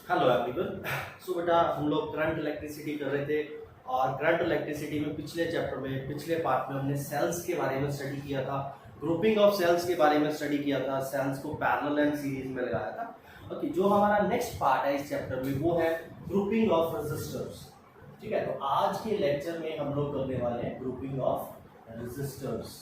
Hello everyone. सो बेटा हम लोग करंट इलेक्ट्रिसिटी कर रहे थे और करंट इलेक्ट्रिसिटी में पिछले चैप्टर में पिछले पार्ट में हमने सेल्स के बारे में स्टडी किया था, ग्रुपिंग ऑफ सेल्स के बारे में स्टडी किया था, सेल्स को पैरेलल एंड सीरीज में लगाया था। ओके, जो हमारा नेक्स्ट पार्ट है इस चैप्टर में वो है ग्रुपिंग ऑफ रेजिस्टर्स। ठीक है, तो आज के लेक्चर में हम लोग करने वाले हैं ग्रुपिंग ऑफ रेजिस्टर्स।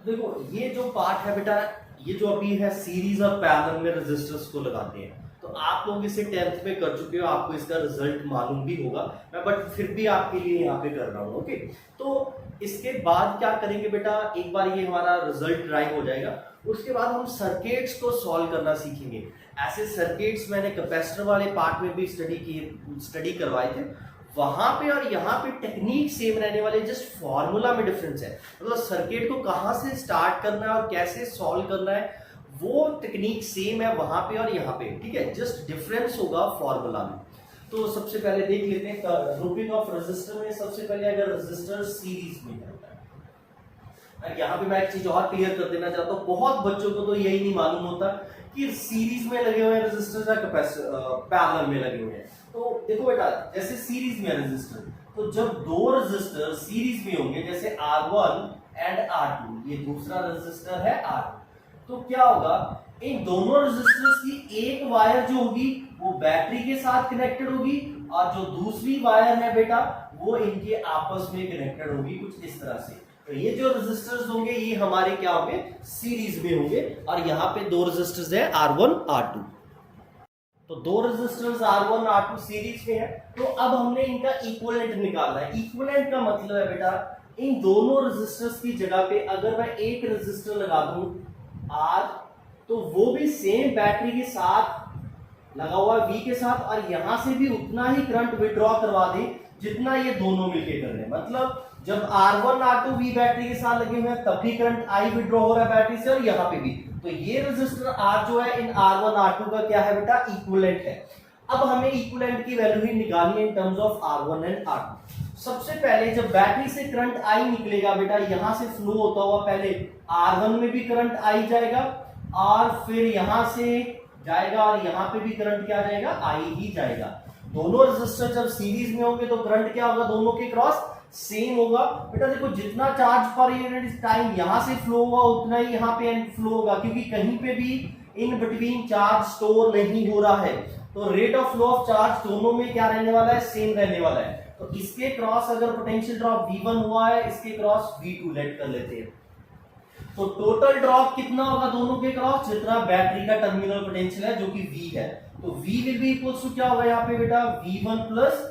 देखो ये जो पार्ट है बेटा, ये जो अभी है सीरीज और पैरेलल में रेजिस्टर्स को लगाते हैं, तो आप लोग इसे 10th में कर चुके हो, आपको इसका रिजल्ट मालूम भी होगा, मैं बट फिर भी आपके लिए यहाँ पे कर रहा हूँ। ओके, तो इसके बाद क्या करेंगे बेटा, एक बार ये हमारा रिजल्ट ड्राइव हो जाएगा, उसके बाद हम सर्किट्स को सॉल्व करना सीखेंगे। ऐसे सर्किट्स मैंने कैपेसिटर वाले पार्ट में भी स्टडी करवाए थे, वहां पे और यहाँ पे टेक्निक सेम रहने वाले, जस्ट फॉर्मूला में डिफरेंस है। मतलब सर्किट को कहाँ से स्टार्ट करना है और कैसे सॉल्व करना है वो टेक्निक सेम है वहां पे और यहाँ पे। ठीक है, जस्ट डिफरेंस होगा फॉर्मूला में। तो सबसे पहले देख लेते हैं ग्रुपिंग ऑफ रेजिस्टर में। सबसे पहले अगर रेजिस्टर सीरीज में है, यहाँ पे मैं एक चीज और क्लियर कर देना चाहता हूँ, बहुत बच्चों को तो यही नहीं मालूम होता कि सीरीज में लगे हुए रेजिस्टर या पैरेलल में लगे हुए हैं। तो देखो बेटा, जैसे सीरीज में रेजिस्टर, तो जब दो रेजिस्टर सीरीज में होंगे, जैसे R1 एंड R2, ये दूसरा रेजिस्टर है R2, तो क्या होगा, इन दोनों रेजिस्टर्स की एक वायर जो होगी वो बैटरी के साथ कनेक्टेड होगी और जो दूसरी वायर है बेटा वो इनके आपस में कनेक्टेड होगी, कुछ इस तरह से। तो ये जो रेजिस्टर्स होंगे ये हमारे क्या होंगे, सीरीज में होंगे, और यहाँ पे दो रेजिस्टर्स है R1 R2। तो दो रेजिस्टर्स R1 R2 सीरीज में है, तो अब हमने इनका इक्विवेलेंट निकालना है। इक्विवेलेंट का मतलब है बेटा, इन दोनों रेजिस्टर्स की जगह पे अगर मैं एक रेजिस्टर लगा दूं R, तो वो भी सेम बैटरी के साथ लगा हुआ V के साथ, और यहां से भी उतना ही करंट विड्रॉ करवा दे जितना ये दोनों मिलके कर रहे हैं। मतलब जब R1 R2 V बैटरी के साथ लगे हुए हैं तब भी करंट I विड्रॉ हो रहा है बैटरी से, और यहाँ पे भी। तो ये रेजिस्टर R जो है इन R1 R2 का क्या है बेटा, इक्विवेलेंट है। अब हमें इक्विवेलेंट की वैल्यू ही निकालनी है in terms of R1 and R2। सबसे पहले जब बैटरी से करंट I निकलेगा बेटा, यहां से फ्लो होता हुआ पहले R1 में भी करंट I जाएगा, और फिर यहां से जाएगा और यहाँ पे भी करंट क्या जाएगा, I ही जाएगा। दोनों रेजिस्टर जब सीरीज में होंगे तो करंट क्या होगा, दोनों के क्रॉस सेम होगा। बेटा देखो, जितना चार्ज पर यूनिट टाइम यहां से फ्लो हुआ उतना ही यहाँ पे फ्लो होगा, क्योंकि कहीं पे भी इन बिटवीन चार्ज स्टोर नहीं हो रहा है। तो rate of flow of charge दोनों में क्या रहने वाला है, सेम रहने वाला है। तो इसके क्रॉस अगर पोटेंशियल ड्रॉप V1 हुआ है, इसके क्रॉस V2 लेट कर लेते हैं। तो टोटल ड्रॉप कितना होगा दोनों के क्रॉस, जितना बैटरी का टर्मिनल पोटेंशियल है जो कि V है। तो V will be equals to क्या होगा यहाँ पे बेटा, V1 plus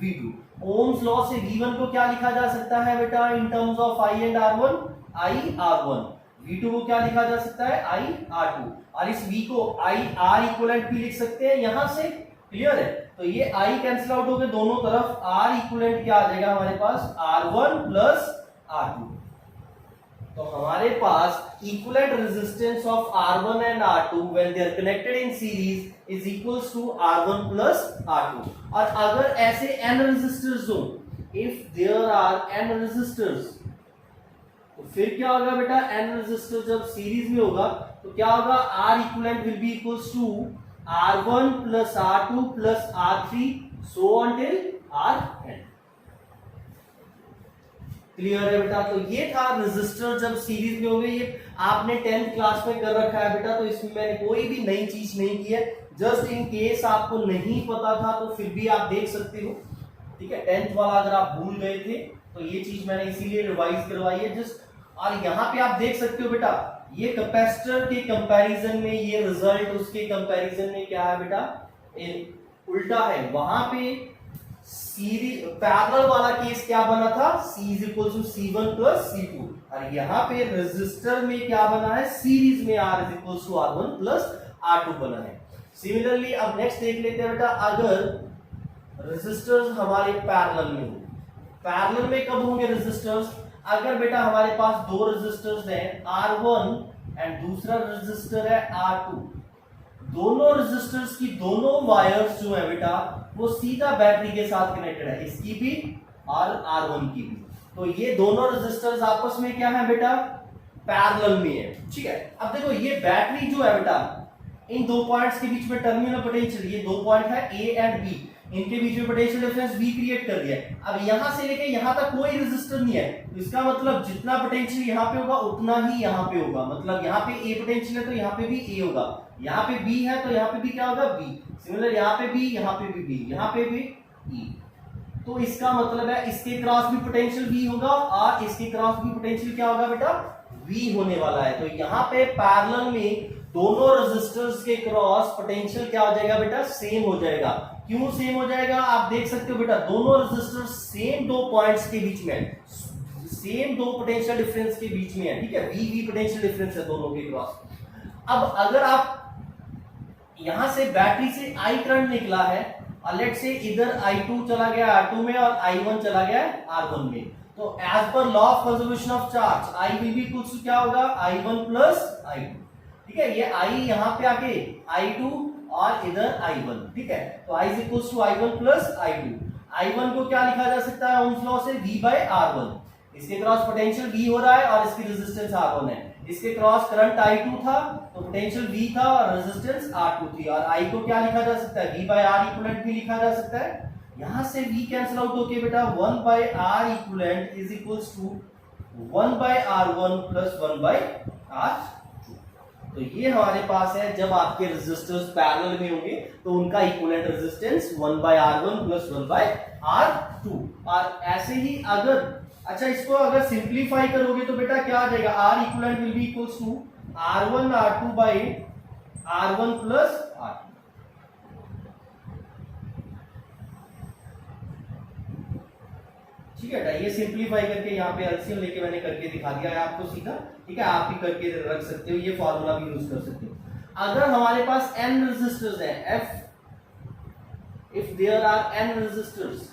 V2। Ohms law से V1 को क्या लिखा जा सकता है बेटा, in terms of I and R1, I R1। V2 को क्या लिखा जा सकता है, I R2। और इस V को I R इक्विवेलेंट भी लिख सकते हैं यहां से, क्लियर है। तो ये I कैंसिल आउट हो गए दोनों तरफ, R इक्विवेलेंट क्या आ जाएगा हमारे पास, R1 प्लस R2। तो हमारे पास equivalent resistance of R1 and R2 when they are connected in series is equals to R1 plus R2। और अगर ऐसे n रेजिस्टर्स हो, if there are n resistors, तो फिर क्या होगा बेटा, n रेजिस्टर जब सीरीज में होगा तो क्या होगा, R equivalent will be equals to R1 plus R2 plus R3 so on till Rn। Clear है बेटा। तो ये था रेजिस्टर जब सीरीज में होंगे, ये आपने 10th क्लास में कर रखा है बेटा, तो इसमें मैंने कोई भी नई चीज नहीं की है। जस्ट इन केस आपको नहीं पता था तो फिर भी आप देख सकते हो, ठीक है। 10th वाला अगर आप भूल गए थे तो ये चीज मैंने इसीलिए रिवाइज करवाई है जस्ट। और यहाँ पे आप देख सकते हो बेटा, ये कैपेसिटर के कंपैरिजन में ये रिजल्ट उसके कंपैरिजन में क्या है बेटा, उल्टा है। वहां पे सीरीज पैरेलल वाला केस क्या बना था, C is equal to C1 plus C2, और यहाँ पे रेजिस्टर में क्या बना है, सीरीज में R is equal to R1 plus R2 बना है। सिमिलरली अब नेक्स्ट देख लेते हैं बेटा, अगर रेजिस्टर्स हमारे पैरेलल में हो, पैरेलल में कब होंगे रेजिस्टर्स, अगर बेटा हमारे पास दो रेजिस्टर्स हैं R1 एंड दूसरा रेजिस्टर है R2, दोनों रेजिस्टर्स की दोनों वायर्स जो है बेटा वो सीधा बैटरी के साथ कनेक्टेड है, इसकी भी और R1 की भी। तो ये दोनों रेजिस्टर्स आपस में क्या है बेटा, पैरेलल में है, ठीक है। अब देखो ये बैटरी जो है बेटा इन दो पॉइंट्स के बीच में टर्मिनल पोटेंशियल, ये दो पॉइंट है ए एंड बी, इनके बीच में पोटेंशियल डिफरेंस V क्रिएट कर दिया है। अब यहां से लेके यहां तक कोई रेजिस्टर नहीं है, तो इसका मतलब जितना पोटेंशियल यहां पे होगा उतना ही यहां पे होगा। मतलब यहां पे A पोटेंशियल है तो यहां पे भी A होगा, यहां पे B है तो यहां पे भी क्या होगा B। सिमिलर यहां पे B, यहां पे भी B, यहां पे भी E। तो इसका मतलब है इसके क्रॉस भी पोटेंशियल V होगा और इसके क्रॉस भी पोटेंशियल क्या होगा बेटा V होने वाला है। तो यहां पे पैरेलल में दोनों रेजिस्टर्स के क्रॉस पोटेंशियल क्या हो जाएगा बेटा सेम हो जाएगा। क्यों सेम हो जाएगा आप देख सकते हो बेटा, दोनों रेजिस्टर सेम दो पॉइंट्स के बीच में है, सेम दो पोटेंशियल डिफरेंस के बीच में है, ठीक है, V पोटेंशियल डिफरेंस है दोनों के क्रॉस। अब अगर आप यहां से बैटरी से I करंट निकला है और लेट से इधर I2 चला गया R2 में और I1 चला गया R1 में, तो as per law of conservation of charge I will be equals to क्या होगा I1 प्लस I2, ठीक है। ये I यहां पे आके I2 और इधर I1, ठीक है। तो I is equals to I1 plus I2। I1 को क्या लिखा जा सकता है ओम्स लॉ से V बाय R1, इसके क्रॉस पोटेंशियल V हो रहा है और इसकी रेजिस्टेंस R1 है, इसके क्रॉस करंट I2 था तो पोटेंशियल V था और रेजिस्टेंस R2 थी, और I को क्या लिखा जा सकता है V बाय R इक्विवेलेंट भी लिखा जा सकता है। यहां से V कैंसिल आउट होके बेटा 1 by R equivalent is equals to 1 by R1 plus 1 by R2। तो ये हमारे पास है जब आपके रेजिस्टर्स पैरेलल में होंगे तो उनका equivalent resistance 1 by R1 plus 1 by R2। और ऐसे ही अगर अच्छा इसको अगर सिंप्लीफाई करोगे तो बेटा क्या आ जाएगा R equivalent will be equals to R1 R2 by R1 plus R2। ठीक है, ये सिंप्लीफाई करके यहाँ पे एलसीएम लेके मैंने करके दिखा दिया है आपको सीधा, ठीक है। आप भी करके रख सकते हो, ये फॉर्मूला भी यूज कर सकते हो। अगर हमारे पास n रेजिस्टर्स हैं, if there are n resistors,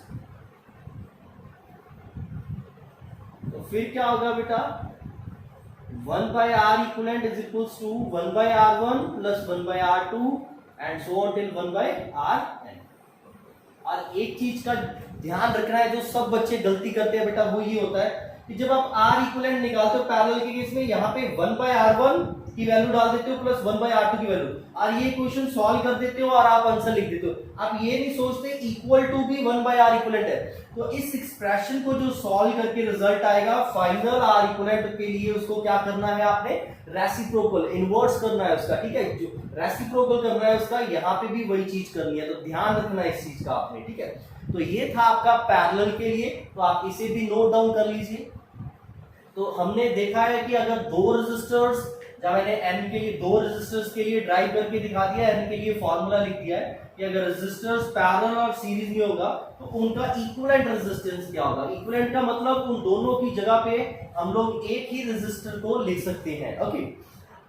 तो फिर क्या होगा बेटा 1 by R equivalent is equals to 1 by R1 plus 1 by R2 and so on till 1 by Rn। और एक चीज का ध्यान रखना है जो सब बच्चे गलती करते हैं बेटा, वो ये होता है कि जब आप R इक्विवेलेंट निकालते हो पैरेलल के केस में, यहाँ पे 1 बाय R1 की वैल्यू डाल देते हो प्लस 1 बाय R2 की वैल्यू, और ये क्वेश्चन सॉल्व कर देते हो और आप आंसर लिख देते हो। आप ये नहीं सोचते इक्वल टू भी 1 बाय R इक्विवेलेंट है, तो इस एक्सप्रेशन को जो सॉल्व करके रिजल्ट आएगा फाइनल R इक्विवेलेंट के लिए उसको क्या करना है आपने रेसिप्रोकल इनवर्स करना है उसका, ठीक है। जो रेसिप्रोकल करना है उसका यहाँ पे भी वही चीज करनी है, तो ध्यान रखना है इस चीज का आपने, ठीक है। तो ये था आपका पैरेलल के लिए, तो आप इसे भी नोट डाउन कर लीजिए। तो हमने देखा है कि अगर दो रेजिस्टर्स, जब मैंने n के लिए दो रेजिस्टर्स के लिए ड्राइव करके दिखा दिया, n के लिए फॉर्मूला लिख दिया है कि अगर रेजिस्टर्स पैरेलल और सीरीज में होगा तो उनका इक्विवेलेंट रेजिस्टेंस क्या होगा। इक्विवेलेंट का मतलब उन दोनों की जगह पे हम लोग एक ही रेजिस्टर को लिख सकते हैं, ओके।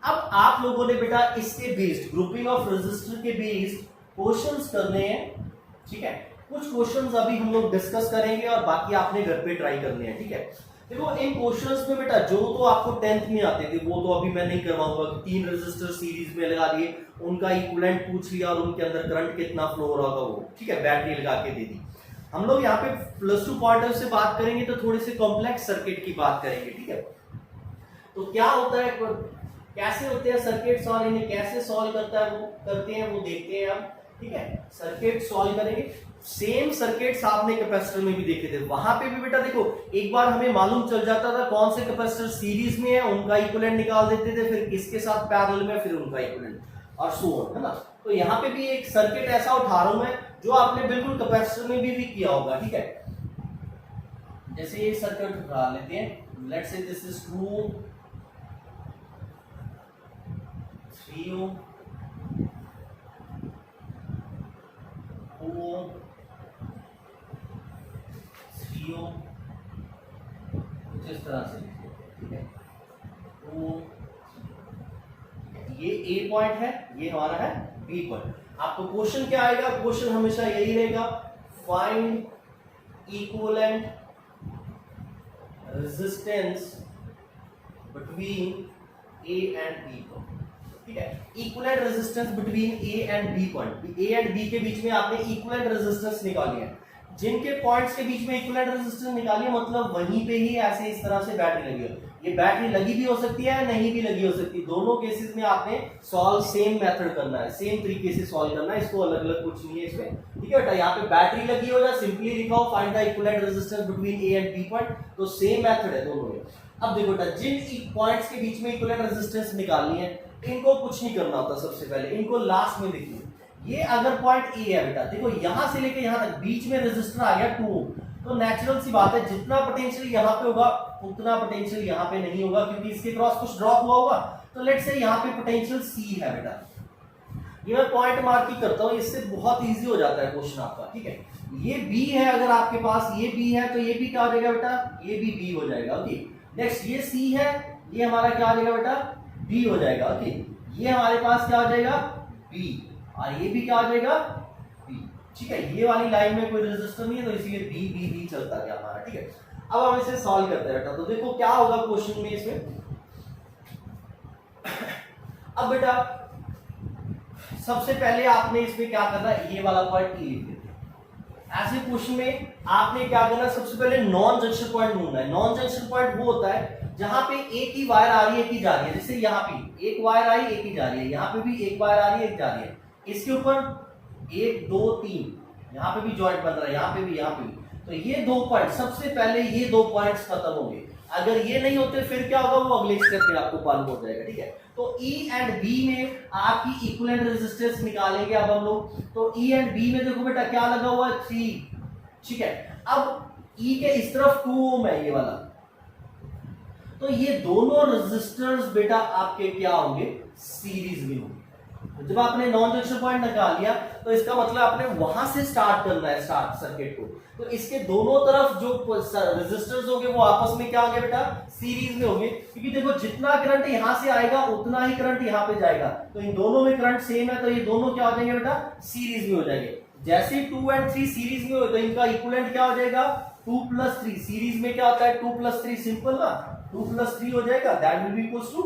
अब आप लोगों ने बेटा इसके बेस्ड ग्रुपिंग ऑफ रेजिस्टर के बेस्ड क्वेश्चंस करने हैं, ठीक है। कुछ क्वेश्चंस अभी हम लोग डिस्कस करेंगे और बाकी आपने घर पे ट्राई करने हैं, ठीक है। देखो इन क्वेश्चंस में बेटा जो तो आपको 10th में आते थे वो तो अभी मैं नहीं करवाऊंगा कि 3 रेजिस्टर सीरीज में लगा दिए, उनका इक्विवेलेंट पूछ लिया और उनके अंदर करंट कितना फ्लो हो रहा होगा वो, ठीक है, बैटरी लगा के दे दी। हम लोग यहाँ पे +2 पॉइंट से बात करेंगे तो थोड़े से कॉम्प्लेक्स सर्किट की बात करेंगे, ठीक है। तो क्या होता है, कैसे होते हैं सर्किट सॉल्व, इन्हें कैसे सॉल्व करते हैं वो देखते हैं हम, ठीक है। सर्किट सॉल्व करेंगे, सेम सर्किट्स आपने कैपेसिटर में भी देखे थे, वहां पे भी बेटा देखो एक बार हमें मालूम चल जाता था कौन से कैपेसिटर सीरीज में है, उनका इक्विवेलेंट निकाल देते थे, फिर किसके साथ पैरेलल में, फिर उनका इक्विवेलेंट और सो ऑन, है ना। तो यहाँ पे भी एक सर्किट ऐसा उठा रहा हूं मैं जो आपने बिल्कुल कैपेसिटर में भी किया होगा, ठीक है। जैसे ये सर्किट उठा लेते हैं, लेट्स से दिस इज 2 3 ओम 2 ओम 3 ओम, कुछ इस तरह से, ठीक है। तो ये A पॉइंट है, ये हमारा है B पॉइंट। आपको क्वेश्चन क्या आएगा, क्वेश्चन हमेशा यही रहेगा, find equivalent resistance between A and B point, ठीक है। Equivalent resistance between A and B point, A and B के बीच में आपने इक्विवेलेंट रेजिस्टेंस निकाली है, जिनके पॉइंट्स के बीच में इक्विवेलेंट रेजिस्टेंस निकालिए मतलब वहीं पे ही ऐसे इस तरह से बैटरी लगी है। ये बैटरी लगी भी हो सकती है नहीं भी लगी हो सकती है, दोनों केसेस में आपने सॉल्व सेम मेथड करना है, सेम तरीके से सॉल्व करना है, इसको अलग अलग कुछ नहीं है इसमें, ठीक है बेटा। यहाँ पे बैटरी लगी हो या सिंपली लिखा हो find the equivalent resistance between A and B point, तो सेम मेथड है दोनों में। अब देखो बेटा, जिन पॉइंट्स के बीच में इक्विवेलेंट रेजिस्टेंस निकालनी है इनको कुछ नहीं करना होता, सबसे पहले इनको लास्ट में लिखिए। ये अगर पॉइंट ए है बेटा, देखो यहां से लेके यहां तक बीच में रेजिस्टर आ गया 2 ओम, तो नेचुरल सी बात है जितना पोटेंशियल यहाँ पे होगा उतना पोटेंशियल यहाँ पे नहीं होगा, क्योंकि इसके क्रॉस कुछ ड्रॉप हुआ होगा। तो लेट्स से यहाँ पे पोटेंशियल सी है बेटा, ये मैं पॉइंट मार्क ही करता हूँ, इससे बहुत इजी हो जाता है क्वेश्चन आपका, ठीक है। ये बी है, अगर आपके पास ये बी है तो ये बी क्या हो जाएगा बेटा, ये भी बी हो जाएगा, ओके। नेक्स्ट ये सी है, ये हमारा क्या हो जाएगा बेटा, बी हो जाएगा, ओके। ये हमारे पास क्या हो जाएगा, बी, और ये भी क्या हो जाएगा, बी, ठीक है। ये वाली लाइन में कोई रेजिस्टर नहीं है तो इसलिए बी बी बी चलता गया हमारा, ठीक है। अब हम इसे सॉल्व करते हैं बेटा, तो देखो क्या होगा क्वेश्चन में इसमें। अब बेटा सबसे पहले आपने इसमें क्या करना है, ये वाला पॉइंट ई लिख देते हैं। ऐसे क्वेश्चन में आपने क्या करना है, सबसे पहले नॉन जंक्शन पॉइंट ढूंढना है। नॉन जंक्शन पॉइंट वो होता है जहां पे एक ही वायर आ रही है एक ही जा रही है, जैसे यहाँ पे एक वायर आई एक ही जा रही है, यहाँ पे भी एक वायर आ रही है एक जा रही है, इसके ऊपर 1 2 3 यहाँ पे भी जॉइंट बन रहा है, यहाँ पे भी, यहाँ पे भी। तो ये 2 पॉइंट, सबसे पहले ये 2 पॉइंट्स खत्म होंगे। अगर ये नहीं होते फिर क्या होगा, वो अगले स्टेप पे आपको मालूम हो जाएगा, ठीक है। तो E एंड B में आपकी इक्विवेलेंट रेजिस्टेंस निकालेंगे अब हम लोग। तो E एंड B में देखो बेटा क्या लगा हुआ है, 3, ठीक है। अब E के इस तरफ 2 ओम है ये वाला, तो ये दोनों रेजिस्टर्स बेटा आपके क्या होंगे, सीरीज में होंगे। जब आपने नॉन जंक्शन पॉइंट निकाल लिया तो इसका मतलब आपने वहां से स्टार्ट करना है स्टार्ट सर्किट को। तो इसके दोनों तरफ जो रेजिस्टर्स होंगे वो आपस में क्या होंगे बेटा, सीरीज में होंगे, क्योंकि देखो जितना करंट यहां से आएगा उतना ही करंट यहां पे जाएगा। तो इन दोनों में करंट सेम है तो ये दोनों क्या हो जाएंगे बेटा, सीरीज में हो जाएंगे। जैसे 2 एंड 3 सीरीज में हो तो इनका इक्विवेलेंट क्या हो जाएगा, 2 + 3। सीरीज में क्या होता है, 2 + 3, सिंपल ना, 2 + 3 हो जाएगा, that will be equals to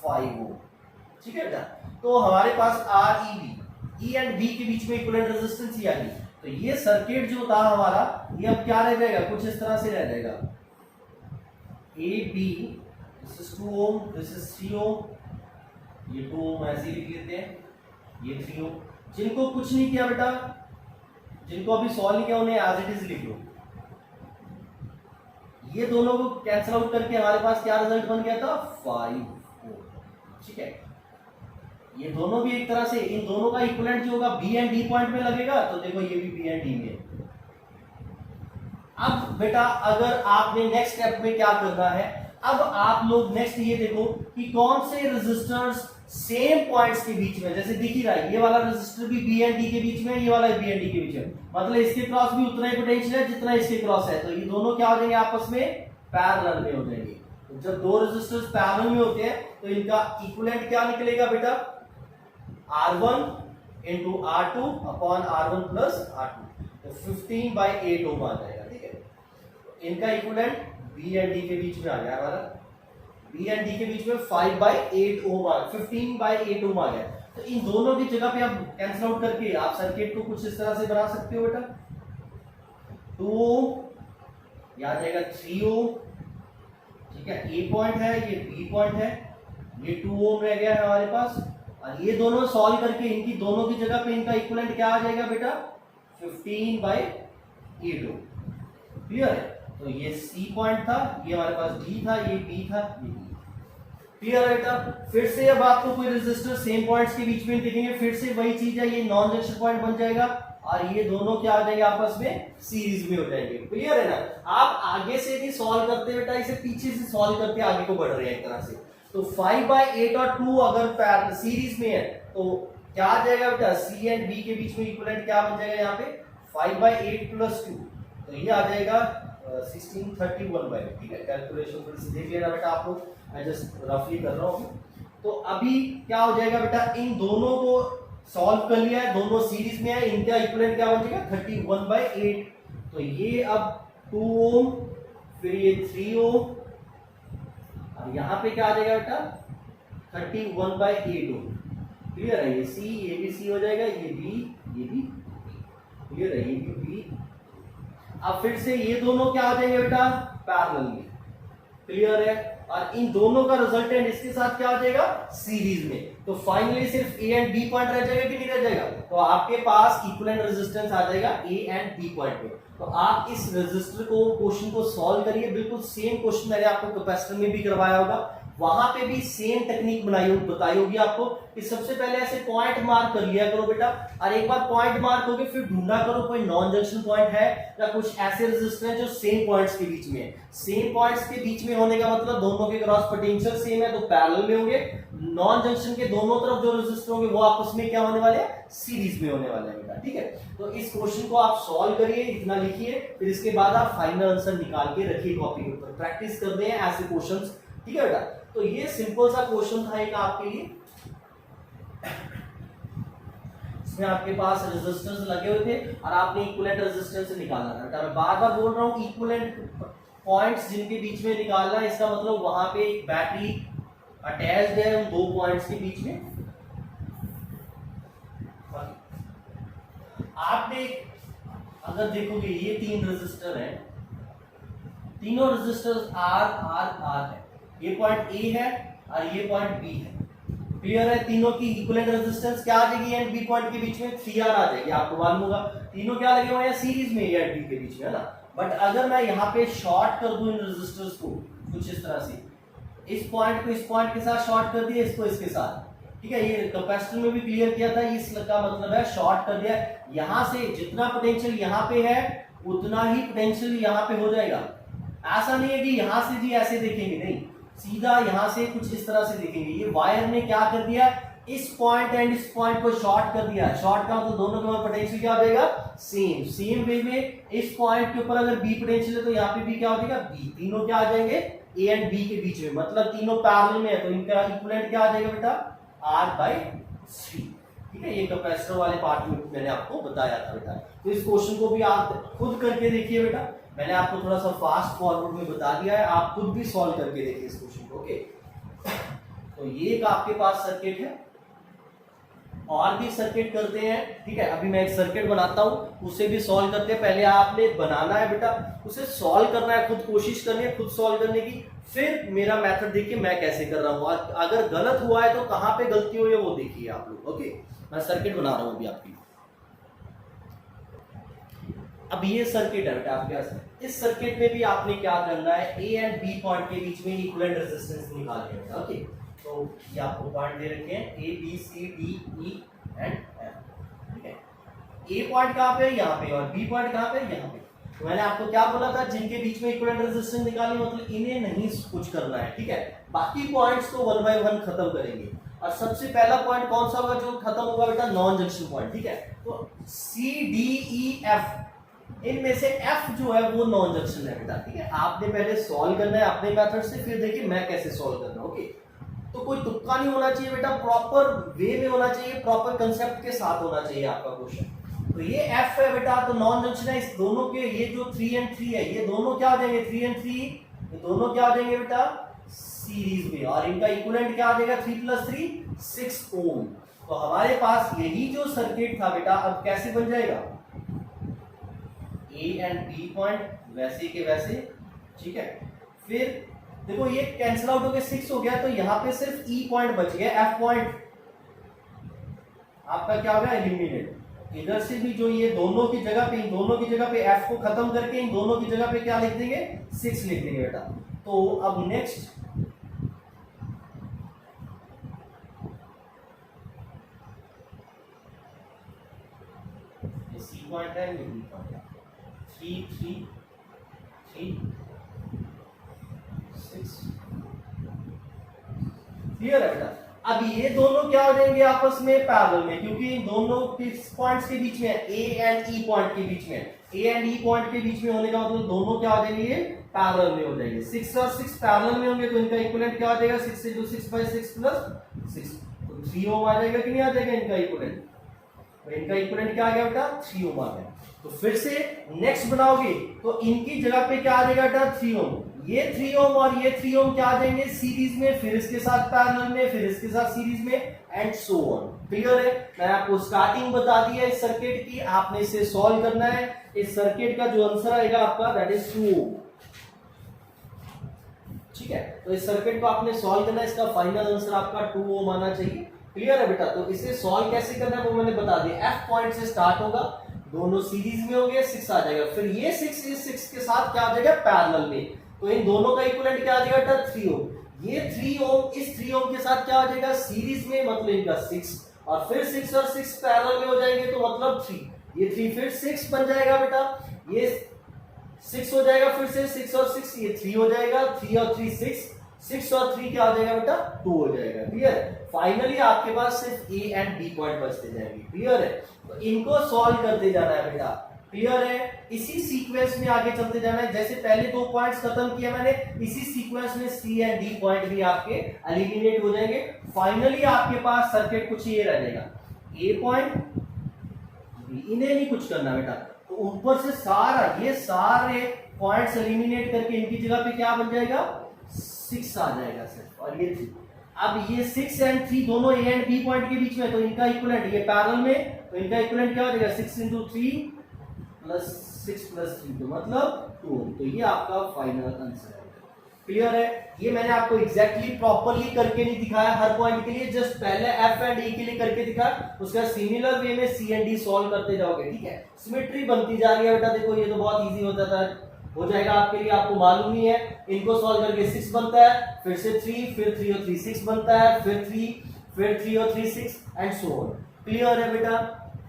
5 ohm, ठीक है बेटा। तो हमारे पास R E B, E and B के बीच में इक्विवेलेंट रेजिस्टेंस ही आ गई। तो ये सर्किट जो था हमारा, ये अब क्या रह जाएगा, कुछ इस तरह से रह जाएगा, A B, this is 2 ohm, this is 3 ohm, ये 2 ओम ऐसे लिख लेते हैं, ये 3 ओम। जिनको कुछ नहीं किया बेटा, जिनको अभी सॉल्व नहीं किया उन्हें एज इट इज लिख लो। ये दोनों को कैंसिल आउट करके हमारे पास क्या रिजल्ट बन गया था, 5 ओम, ठीक है। ये दोनों भी एक तरह से, इन दोनों का इक्विवेलेंट जो होगा बी एंड डी पॉइंट में लगेगा, तो देखो ये भी बी एंड डी में। अब बेटा अगर आपने नेक्स्ट स्टेप में क्या करना है, अब आप लोग नेक्स्ट ये देखो कि कौन से रेजिस्टर्स सेम पॉइंट्स के बीच में, जैसे दिख ही रहा है ये वाला रेजिस्टर भी बी एंड डी के बीच में, ये वाला बी एंड डी के बीच में, मतलब इसके क्रॉस भी उतना ही पोटेंशियल है जितना इसके क्रॉस है। तो ये दोनों क्या हो जाएंगे, आपस में पैरेलल में हो जाएंगे। तो जब दो रेजिस्टर्स पैरेलल में होते हैं तो इनका इक्विवेलेंट क्या निकलेगा बेटा, R1 into R2 upon R1 plus R2, तो 15/8 ओम आ जाएगा, ठीक है। इनका इक्विवेलेंट B एंड D के बीच में आ गया हमारा, B एंड D के बीच में 5/8 ओम आ, 15/8 ओम आ गया। तो इन दोनों की जगह पे आप कैंसिल आउट करके आप सर्किट को कुछ इस तरह से बना सकते हो बेटा, 2 ओम, ये आ जाएगा 3 ओम, ठीक है। A पॉइंट है, ये B पॉइंट है, ये 2 ओम रह गया है हमारे पास, और ये दोनों सॉल्व करके इनकी दोनों की जगह पे इनका इक्विवेलेंट क्या आ जाएगा बेटा, 15/8 ओम, क्लियर है। तो ये C पॉइंट था, ये हमारे पास D था, ये B था, ये B, क्लियर है बेटा। फिर से अब आपको कोई रेजिस्टर सेम पॉइंट्स के बीच में दिखेंगे, फिर से वही चीज है, ये नॉन जंक्शन पॉइंट बन जाएगा और ये दोनों क्या आ जाएंगे, आपस में सीरीज में हो जाएंगे, क्लियर है ना। आप आगे से भी सॉल्व करते बेटा, इसे पीछे से सॉल्व करके आगे को बढ़ रहे हैं एक तरह से। तो 5/8 और 2 अगर सीरीज में है तो क्या आ जाएगा बेटा, C एंड B के बीच में इक्विवेलेंट क्या बन जाएगा यहाँ पे, 5/8 + 2, तो ये आ जाएगा 1631/, ठीक है। कैलकुलेशन फिर से देख लेना बेटा आप लोग, मैं जस्ट रफली कर रहा हूँ। तो अभी क्या हो जाएगा बेटा, इन दोनों को सॉल्व कर लिया है, दोनों सीरीज में है, इनका इक्विवेलेंट क्या बन जाएगा 31/8। तो ये अब 2 ओम, फिर ये 3 ओम, यहां पे क्या आ जाएगा बेटा 31/8 ओम, क्लियर है। ये C, ये भी C हो जाएगा, ये B, ये भी क्लियर है, ये भी B। अब फिर से ये दोनों क्या आ जाएंगे बेटा, पैरेलल में, क्लियर है। और इन दोनों का रिजल्टेंट इसके साथ क्या हो जाएगा सीरीज में। तो फाइनली सिर्फ ए एंड बी पॉइंट रह जाएगा कि नहीं रह जाएगा, तो आपके पास इक्विवेलेंट रेजिस्टेंस आ जाएगा ए एंड बी पॉइंट पे। तो आप इस रेजिस्टर को क्वेश्चन को सॉल्व करिए, बिल्कुल सेम क्वेश्चन मैंने आपको कैपेसिटर में भी करवाया होगा, वहां पे भी सेम टेक्निक बताई होगी आपको कि सबसे पहले ऐसे पॉइंट मार्क कर लिया करो बेटा, और एक बार पॉइंट मार्क हो गए फिर ढूंढा करो कोई नॉन जंक्शन पॉइंट है या कुछ ऐसे रेजिस्टर है जो सेम पॉइंट्स के बीच में है। सेम पॉइंट्स के बीच में होने का मतलब दोनों के क्रॉस पोटेंशियल सेम है तो पैरेलल में होंगे। नॉन जंक्शन के दोनों तरफ जो रेजिस्टर होंगे वो आपस में क्या होने वाले हैं, सीरीज में होने वाले हैं बेटा। ठीक है, तो इस क्वेश्चन को आप सॉल्व करिए, इतना लिखिए, फिर इसके बाद आप फाइनल आंसर निकाल के रखिए कॉपी के ऊपर, प्रैक्टिस करते हैं ऐसे क्वेश्चंस। ठीक है बेटा, तो ये सिंपल सा क्वेश्चन था एक आपके लिए, इसमें आपके पास रेजिस्टेंस लगे हुए थे और आपने इक्विवेलेंट रेजिस्टेंस निकालना था बेटा। मैं बार बार बोल रहा हूँ इक्विवेलेंट पॉइंट्स जिनके बीच में निकालना है, इसका मतलब वहां पे एक बैटरी अटैच्ड है उन दो पॉइंट्स के बीच में। आपने अगर देखोगे ये तीन रेजिस्टर हैं, तीनों रेजिस्टर आर आर आर है, ये पॉइंट ए है और ये पॉइंट बी है। क्लियर है, तीनों की इक्विवेलेंट रेजिस्टेंस क्या आ जाएगी एंड बी पॉइंट के बीच में 3R आ जाएगी, आपको मालूम होगा। तीनों क्या लगे हुए हैं सीरीज में, ए एंड बी के बीच में, है ना। बट अगर मैं यहाँ पे शॉर्ट कर दूं इन रेजिस्टर्स को कुछ इस तरह से, इस पॉइंट को इस पॉइंट के साथ शॉर्ट कर दिया, इसको इसके साथ, ठीक है, ये कैपेसिटर में भी क्लियर किया था, इसका मतलब है शॉर्ट कर दिया। यहां से जितना पोटेंशियल यहाँ पे है उतना ही पोटेंशियल यहाँ पे हो जाएगा। ऐसा नहीं है कि यहां से जी ऐसे देखेंगे, नहीं, सीधा यहां से कुछ इस तरह से देखेंगे। ये वायर ने क्या कर दिया, इस पॉइंट एंड इस पॉइंट को शॉर्ट कर दिया। शॉर्ट का मतलब दोनों के ऊपर पोटेंशियल क्या हो जाएगा, सेम वे में इस पॉइंट के ऊपर अगर बी पोटेंशियल है तो यहाँ पे भी क्या हो जाएगा, बी। तीनों क्या आ जाएंगे, ए एंड बी के बीच में, मतलब तीनों पैरेलल में है, तो इनका इक्विवेलेंट क्या आ जाएगा बेटा, R/3। ठीक है, ये कैपेसिटर वाले पार्ट में मैंने आपको बताया था बेटा। तो इस क्वेश्चन को भी आप खुद करके देखिए बेटा, मैंने आपको थोड़ा सा फास्ट फॉरवर्ड में बता दिया है, आप खुद भी सॉल्व करके देखिए इस क्वेश्चन को। ओके, तो ये एक आपके पास सर्किट है, और भी सर्किट करते हैं। ठीक है, अभी मैं एक सर्किट बनाता हूं, उसे भी सॉल्व करते हैं। पहले आपने बनाना है बेटा, उसे सॉल्व करना है, खुद कोशिश करनी है खुद सॉल्व करने की, फिर मेरा मेथड देखिए मैं कैसे कर रहा हूं, और अगर गलत हुआ है तो कहां पे गलती हुई है वो देखिए आप लोग। ओके, मैं सर्किट बना रहा हूं अभी आपकी। अब ये सर्किट है बेटा आपके पास, इस सर्किट में भी आपने क्या करना है, ए एंड बी पॉइंट के बीच में इक्विवेलेंट रेजिस्टेंस निकालनी है। ओके, तो ये आपको पॉइंट दे रखे हैं A B C D E and F. ठीक है, ए पॉइंट कहां पे है, यहाँ पे, और बी पॉइंट कहां पे है, यहाँ पे। तो मैंने आपको क्या बोला था, जिनके बीच में इक्विवेलेंट रेजिस्टेंस निकालनी, मतलब इन्हें नहीं कुछ करना है। ठीक है, बाकी पॉइंट्स को 1 बाय 1 खत्म करेंगे। और सबसे पहला पॉइंट कौन सा होगा जो खत्म होगा बेटा, नॉन जंक्शन पॉइंट। ठीक है, तो सी डी ई एफ, इनमें से एफ जो है वो नॉन जंक्शन है बेटा। ठीक है, आपने पहले सॉल्व करना है अपने मेथड से, फिर देखिए मैं कैसे सॉल्व करना। ओके, तो कोई तुक्का नहीं होना चाहिए बेटा, प्रॉपर वे में होना चाहिए, प्रॉपर कंसेप्ट के साथ होना चाहिए आपका क्वेश्चन। तो ये एफ है बेटा, तो नॉन जंक्शन है। इस दोनों के, ये जो 3 एंड 3 है, ये दोनों क्या आ जाएंगे, 3 एंड 3, ये दोनों क्या आ जाएंगे बेटा, सीरीज में, और इनका इक्विवेलेंट क्या आ जाएगा, 3 + 3 6 ओम। तो हमारे पास यही जो सर्किट था बेटा, अब कैसे बन जाएगा, ए एंड बी पॉइंट वैसे के वैसे। ठीक है, फिर देखो ये कैंसिल आउट हो गया, 6 हो गया, तो यहाँ पे सिर्फ ई पॉइंट बच गया, एफ पॉइंट आपका क्या हो गया, एलिमिनेट। इधर से भी जो ये दोनों की जगह पे, इन दोनों की जगह पे एफ को खत्म करके इन दोनों की जगह पे क्या लिख देंगे, 6 लिख देंगे बेटा। तो अब नेक्स्ट ये सी पॉइंट है, ये बी पॉइंट है, 3 3 3 6। क्लियर है बेटा। अब ये दोनों क्या हो जाएंगे आपस में, पैरेलल में, क्योंकि दोनों किस पॉइंट्स के बीच में है, ए एंड ई पॉइंट के बीच में। ए एंड ई पॉइंट के बीच में होने का मतलब दोनों क्या हो जाएंगे, पैरेलल में हो जाएंगे। 6 और 6 पैरेलल में होंगे, तो इनका इक्विवेलेंट क्या हो जाएगा, 6 से जो 6/6 + 6, तो 3 ओम आ जाएगा कि नहीं आ जाएगा इनका इक्विवेलेंट। तो इनका इक्विवेलेंट क्या आ गया बेटा, 3 ओम आ गया। तो फिर से नेक्स्ट बनाओगे तो इनकी जगह पे क्या आ जाएगा बेटा, 3 ओम। ये 3 ओम और ये 3 ओम क्या आ जाएंगे, सीरीज में, फिर इसके साथ पैरेलल में, फिर इसके साथ सीरीज में, एंड सो ऑन। क्लियर है, मैंने आपको स्टार्टिंग बता दी है इस सर्किट की, आपने इसे सॉल्व करना है। इस सर्किट का जो आंसर आएगा आपका, दैट इज 2 ओम। ठीक है, तो इस सर्किट को आपने सॉल्व करना है, इसका फाइनल आंसर आपका 2 ओम आना चाहिए। क्लियर है बेटा? तो इसे सॉल्व कैसे करना है वो मैंने बता दिया। F पॉइंट से स्टार्ट होगा, दोनों सीरीज में होंगे, 6 आ जाएगा, फिर ये 6 इस 6 के साथ क्या आ जाएगा पैरेलल में, तो इन दोनों का इक्विवेलेंट क्या आ जाएगा बेटा 3 ओम। ये 3 ओम इस 3 ओम के साथ क्या आ जाएगा सीरीज में, मतलब इनका 6, और फिर 6 और 6 पैरेलल में हो जाएंगे तो मतलब 3, ये 3 फिर 6 बन जाएगा बेटा, ये 6 हो जाएगा, फिर से 6 और 6 ये 3 हो जाएगा, 3 और 3 6 और 3 क्या हो जाएगा बेटा 2 हो जाएगा। क्लियर? फाइनली आपके पास सिर्फ ए एंड बी पॉइंट बचते जाएंगे। क्लियर है? तो इनको सॉल्व करते जाना है बेटा। क्लियर है? इसी सीक्वेंस में आगे चलते जाना है, जैसे पहले 2 पॉइंट्स खत्म किए मैंने, इसी सीक्वेंस में सी एंड डी पॉइंट भी आपके एलिमिनेट हो जाएंगे। फाइनली आपके पास सर्किट कुछ ये रह जाएगा, ए पॉइंट बी, इन्हें नहीं कुछ करना बेटा, तो ऊपर से सारा ये सारे पॉइंट्स एलिमिनेट करके इनकी जगह पे क्या बन जाएगा 6 आ जाएगा सिर्फ, और ये 3। अब ये 6 एंड 3 दोनों ए एंड बी पॉइंट के बीच में, तो इनका इक्विवेलेंट ये पैरेलल में, तो इनका इक्विवेलेंट क्या हो जाएगा 6 into 3 प्लस 6 प्लस 3, तो मतलब 2। तो ये आपका फाइनल आंसर है। क्लियर है? ये मैंने आपको एग्जैक्टली प्रॉपर्ली करके नहीं दिखाया हर पॉइंट के लिए, जस्ट पहले एफ एंड ई के लिए करके दिखाया, उसका सिमिलर वे में सी एंड डी सॉल्व करते जाओगे। ठीक है? सिमेट्री बनती जा रही है बेटा, देखो ये तो बहुत इजी होता था, हो जाएगा आपके लिए, आपको मालूम ही है। इनको सॉल्व करके 6 बनता है, फिर से 3, फिर 3 और 3 6 बनता है, फिर 3 और 3 6 एंड सो ऑन। क्लियर है बेटा?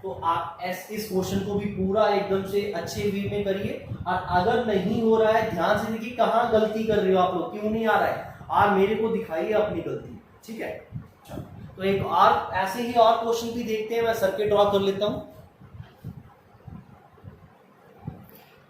तो आप इस क्वेश्चन को भी पूरा एकदम से अच्छे वे में करिए, और अगर नहीं हो रहा है ध्यान से देखिए कहाँ गलती कर रहे हो आप लोग, क्यों नहीं आ रहा है, और मेरे को दिखाइए अपनी गलती। ठीक है? चलो, तो एक और ऐसे ही और क्वेश्चन भी देखते हैं, मैं सर्किट ड्रॉ कर लेता हूं।